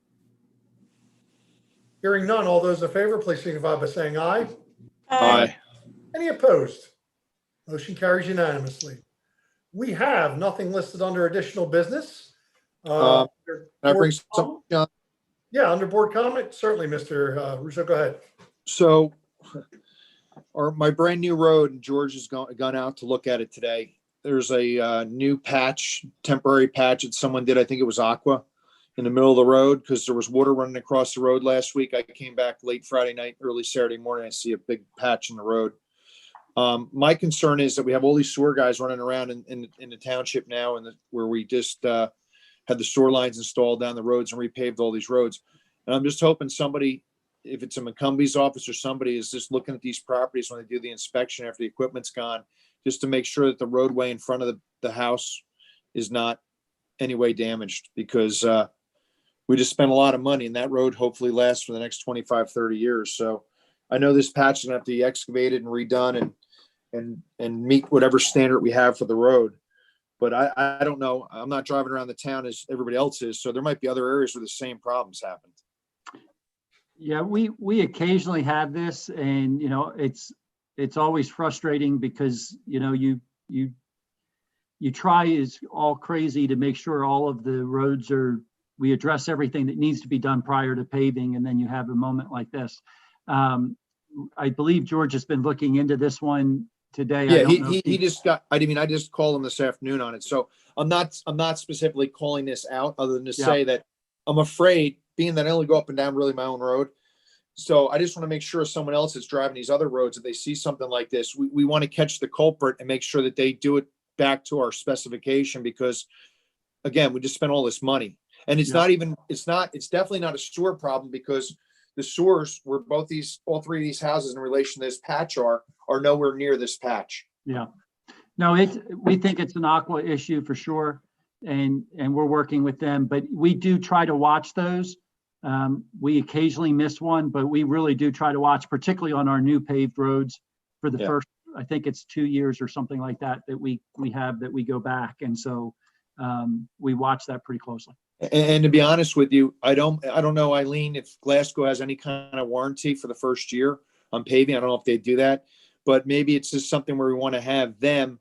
Hearing none, all those in favor, please signify by saying aye. Aye. Any opposed? Motion carries unanimously. We have nothing listed under additional business. Can I bring some, John? Yeah, under board comment, certainly, Mr. Russo, go ahead. So, my brand new road, and George has gone out to look at it today. There's a new patch, temporary patch that someone did. I think it was Aqua in the middle of the road because there was water running across the road last week. I came back late Friday night, early Saturday morning. I see a big patch in the road. My concern is that we have all these sewer guys running around in the township now, and where we just had the store lines installed down the roads and repaved all these roads. And I'm just hoping somebody, if it's a McCumbie's office or somebody, is just looking at these properties when they do the inspection after the equipment's gone, just to make sure that the roadway in front of the house is not any way damaged, because we just spent a lot of money, and that road hopefully lasts for the next 25, 30 years. So I know this patch is gonna have to be excavated and redone and meet whatever standard we have for the road. But I don't know. I'm not driving around the town as everybody else is. So there might be other areas where the same problems happened. Yeah, we occasionally have this, and it's always frustrating because you try as all crazy to make sure all of the roads we address everything that needs to be done prior to paving, and then you have a moment like this. I believe George has been looking into this one today. Yeah, he just got, I just called him this afternoon on it. So I'm not specifically calling this out other than to say that I'm afraid, being that I only go up and down really my own road. So I just want to make sure someone else is driving these other roads, if they see something like this, we want to catch the culprit and make sure that they do it back to our specification, because again, we just spent all this money, and it's definitely not a sewer problem, because the sewers where all three of these houses in relation to this patch are nowhere near this patch. Yeah, no, we think it's an Aqua issue for sure. And we're working with them, but we do try to watch those. We occasionally miss one, but we really do try to watch, particularly on our new paved roads for the first, I think it's 2 years or something like that we have that we go back. And so we watch that pretty closely. And to be honest with you, I don't know, Eileen, if Glasgow has any kind of warranty for the first year on paving. I don't know if they do that, but maybe it's just something where we want to have them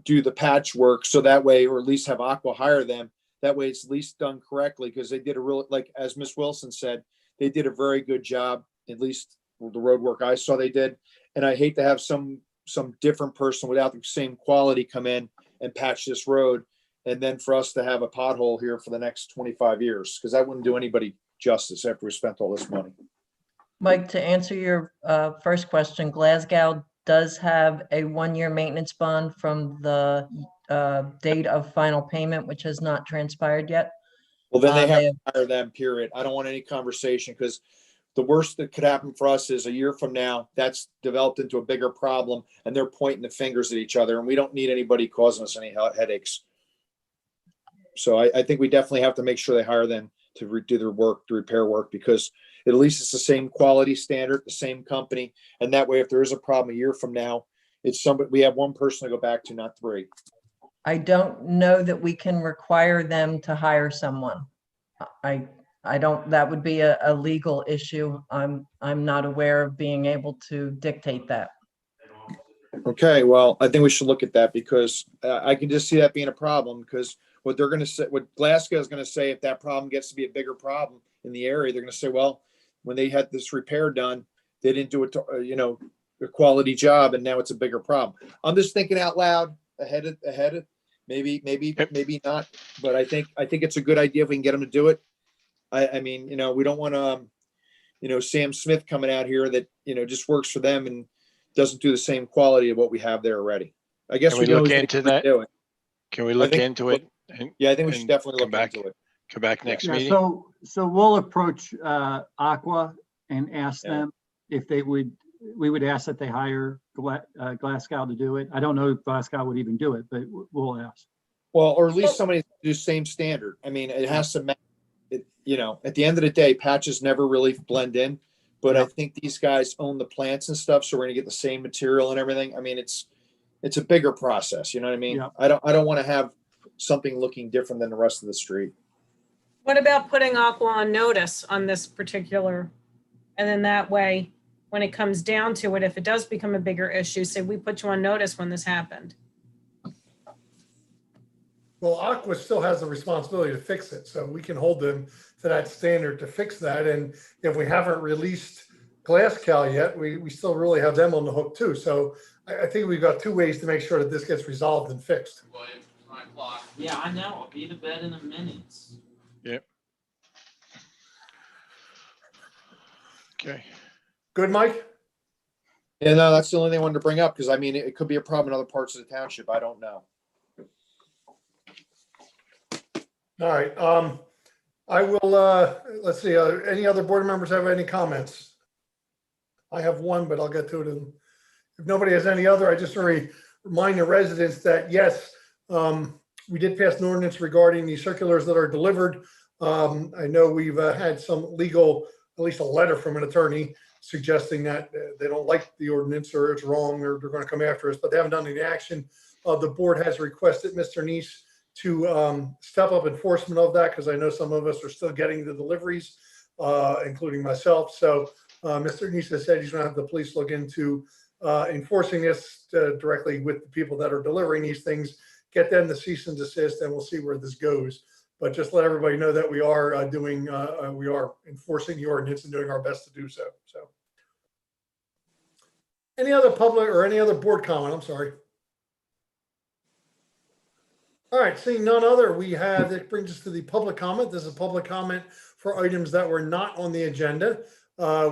do the patchwork, so that way, or at least have Aqua hire them. That way it's at least done correctly, because they did like as Miss Wilson said, they did a very good job, at least the road work I saw they did. And I hate to have some different person without the same quality come in and patch this road, and then for us to have a pothole here for the next 25 years, because that wouldn't do anybody justice after we spent all this money. Mike, to answer your first question, Glasgow does have a 1-year maintenance bond from the date of final payment, which has not transpired yet. Well, then they have They- to hire them, period. I don't want any conversation because the worst that could happen for us is a year from now, that's developed into a bigger problem and they're pointing the fingers at each other and we don't need anybody causing us any headaches. So I think we definitely have to make sure they hire them to do their work, to repair work, because at least it's the same quality standard, the same company. And that way, if there is a problem a year from now, it's somebody, we have one person to go back to, not 3. I don't know that we can require them to hire someone. I don't, that would be a legal issue. I'm not aware of being able to dictate that. Okay, well, I think we should look at that because I can just see that being a problem because what they're going to say, what Glasgow is going to say, if that problem gets to be a bigger problem in the area, they're going to say, well, when they had this repair done, they didn't do it, a quality job, and now it's a bigger problem. I'm just thinking out loud, ahead of maybe not, but I think it's a good idea if we can get them to do it. I mean, we don't want to, Sam Smith coming out here that just works for them and doesn't do the same quality of what we have there already. I guess Can we can look always into that? do it. Can we look think- into it? and- Yeah, I think we and should definitely come look back, into it. come back next Yeah, meeting? so we'll approach Aqua and ask Yeah. them if we would ask that they hire Glasgow to do it. I don't know if Glasgow would even do it, but we'll ask. Well, or at least somebody do same standard. I mean, it has to match. At the end of the day, patches never really blend in. But I think these guys own the plants and stuff, so we're gonna get the same material and everything. I mean, it's a bigger process. You know what I mean? Yeah. I don't want to have something looking different than the rest of the street. What about putting Aqua on notice on this particular? And then that way, when it comes down to it, if it does become a bigger issue, say we put you on notice when this happened. Well, Aqua still has the responsibility to fix it, so we can hold them to that standard to fix that. And if we haven't released Glasgow yet, we still really have them on the hook too. So I think we've got 2 ways to make sure that this gets resolved and fixed. Yeah, I know. I'll be to bed in a minute. Yep. Okay. Good, Mike? Yeah, no, that's the only thing I wanted to bring up because I mean, it could be a problem in other parts of the township. I don't know. All right. I will, let's see, any other board members have any comments? I have one, but I'll get to it. If nobody has any other, I just remind the residents that, yes, we did pass an ordinance regarding the circulars that are delivered. I know we've had some legal, at least a letter from an attorney suggesting that they don't like the ordinance or it's wrong or they're going to come after us, but they haven't done any action. The board has requested Mr. Nease to step up enforcement of that because I know some of us are still getting the deliveries, including myself. So Mr. Nease has said he's going to have the police look into enforcing this directly with the people that are delivering these things, get them to cease and desist, and we'll see where this goes. But just let everybody know that we are we are enforcing the ordinance and doing our best to do so. So, any other public or any other board comment? I'm sorry. All right, seeing none other, it brings us to the public comment. This is a public comment for items that were not on the agenda.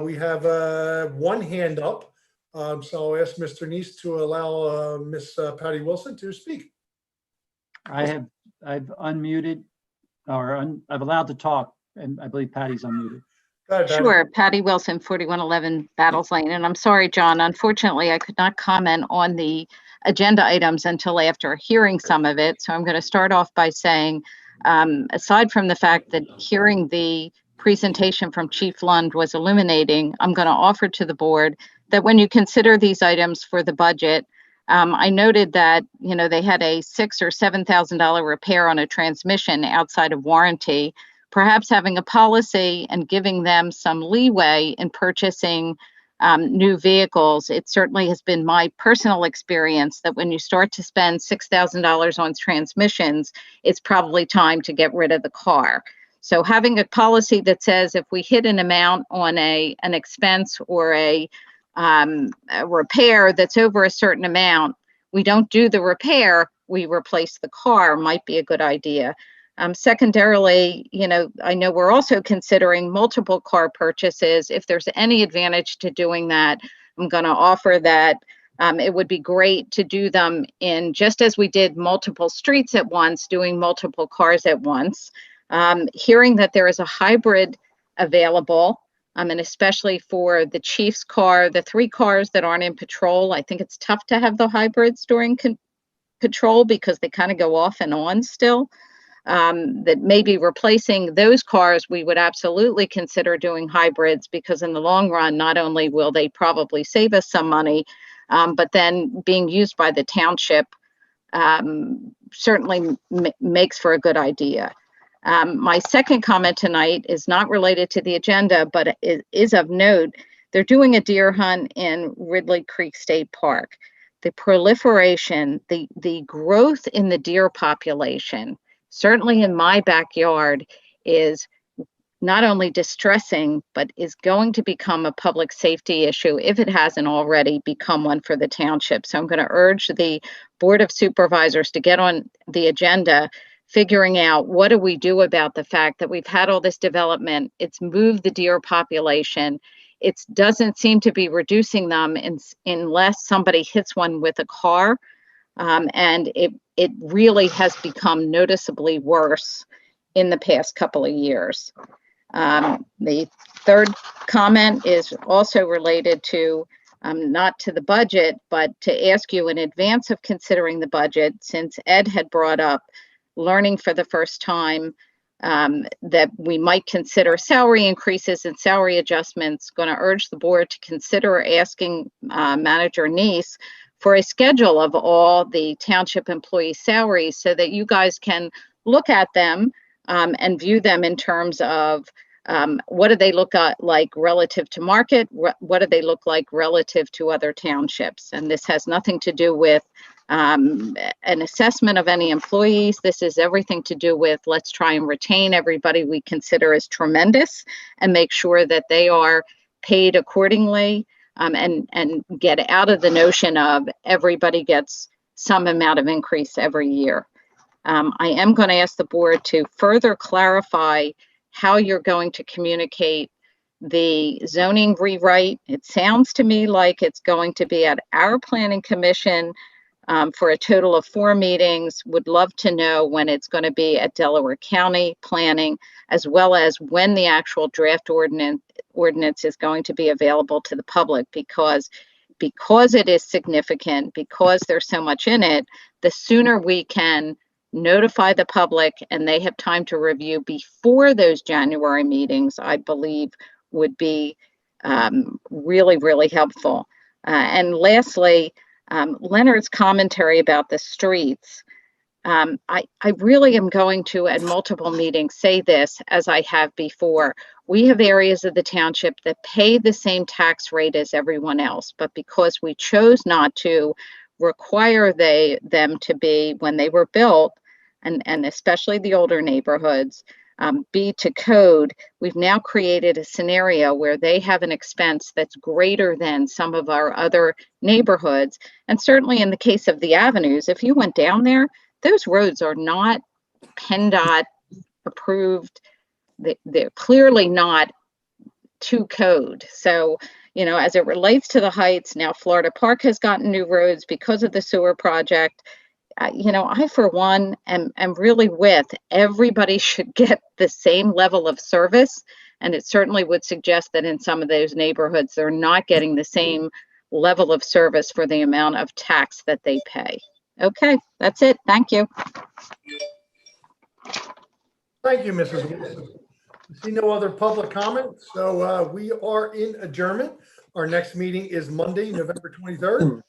We have one hand up. So I'll ask Mr. Nease to allow Miss Patty Wilson to speak. I've unmuted I'm allowed to talk, and I believe Patty's unmuted. Go ahead, Patty. Sure, Patty Wilson, 4111 Battles Lane. And I'm sorry, John, unfortunately, I could not comment on the agenda items until after hearing some of it. So I'm going to start off by saying, aside from the fact that hearing the presentation from Chief Lund was illuminating, I'm going to offer to the board that when you consider these items for the budget, I noted that, they had a $6,000 or $7,000 repair on a transmission outside of warranty. Perhaps having a policy and giving them some leeway in purchasing new vehicles. It certainly has been my personal experience that when you start to spend $6,000 on transmissions, it's probably time to get rid of the car. So having a policy that says if we hit an amount on an expense or a repair that's over a certain amount, we don't do the repair, we replace the car might be a good idea. Secondarily, I know we're also considering multiple car purchases. If there's any advantage to doing that, I'm going to offer that It would be great to do them in, just as we did multiple streets at once, doing multiple cars at once. Hearing that there is a hybrid available, and especially for the chief's car, the 3 cars that aren't in patrol, I think it's tough to have the hybrids during patrol because they kind of go off and on still. That maybe replacing those cars, we would absolutely consider doing hybrids, because in the long run, not only will they probably save us some money, but then being used by the township certainly makes for a good idea. My second comment tonight is not related to the agenda, but it is of note. They're doing a deer hunt in Ridley Creek State Park. The proliferation, the growth in the deer population, certainly in my backyard, is not only distressing, but is going to become a public safety issue if it hasn't already become one for the township. So I'm going to urge the Board of Supervisors to get on the agenda, figuring out what do we do about the fact that we've had all this development. It's moved the deer population. It doesn't seem to be reducing them unless somebody hits one with a car. And it really has become noticeably worse in the past couple of years. The third comment is also related to, not to the budget, but to ask you in advance of considering the budget, since Ed had brought up learning for the first time, that we might consider salary increases and salary adjustments. Going to urge the board to consider asking Manager Nease for a schedule of all the township employee salaries so that you guys can look at them and view them in terms of what do they look like relative to market? What do they look like relative to other townships? And this has nothing to do with an assessment of any employees. This is everything to do with, let's try and retain everybody we consider as tremendous and make sure that they are paid accordingly, and get out of the notion of everybody gets some amount of increase every year. I am going to ask the board to further clarify how you're going to communicate the zoning rewrite. It sounds to me like it's going to be at our planning commission for a total of 4 meetings. Would love to know when it's going to be at Delaware County Planning, as well as when the actual draft ordinance is going to be available to the public, because it is significant, because there's so much in it. The sooner we can notify the public and they have time to review before those January meetings, I believe would be really, really helpful. And lastly, Leonard's commentary about the streets. I really am going to, at multiple meetings, say this as I have before. We have areas of the township that pay the same tax rate as everyone else, but because we chose not to require them to be, when they were built, and especially the older neighborhoods, be to code, we've now created a scenario where they have an expense that's greater than some of our other neighborhoods. And certainly in the case of the avenues, if you went down there, those roads are not PennDOT approved. They're clearly not to code. So, you know, as it relates to the heights, now Florida Park has gotten new roads because of the sewer project. You know, I, for one, am really with everybody should get the same level of service. And it certainly would suggest that in some of those neighborhoods, they're not getting the same level of service for the amount of tax that they pay. Okay, that's it. Thank you. Thank you, Mrs. Wilson. I see no other public comment, so we are in adjournment. Our next meeting is Monday, November 23rd.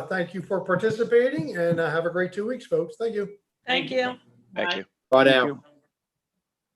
Thank you for participating, and have a great 2 weeks, folks. Thank you. Thank you. Thank you. Bye now.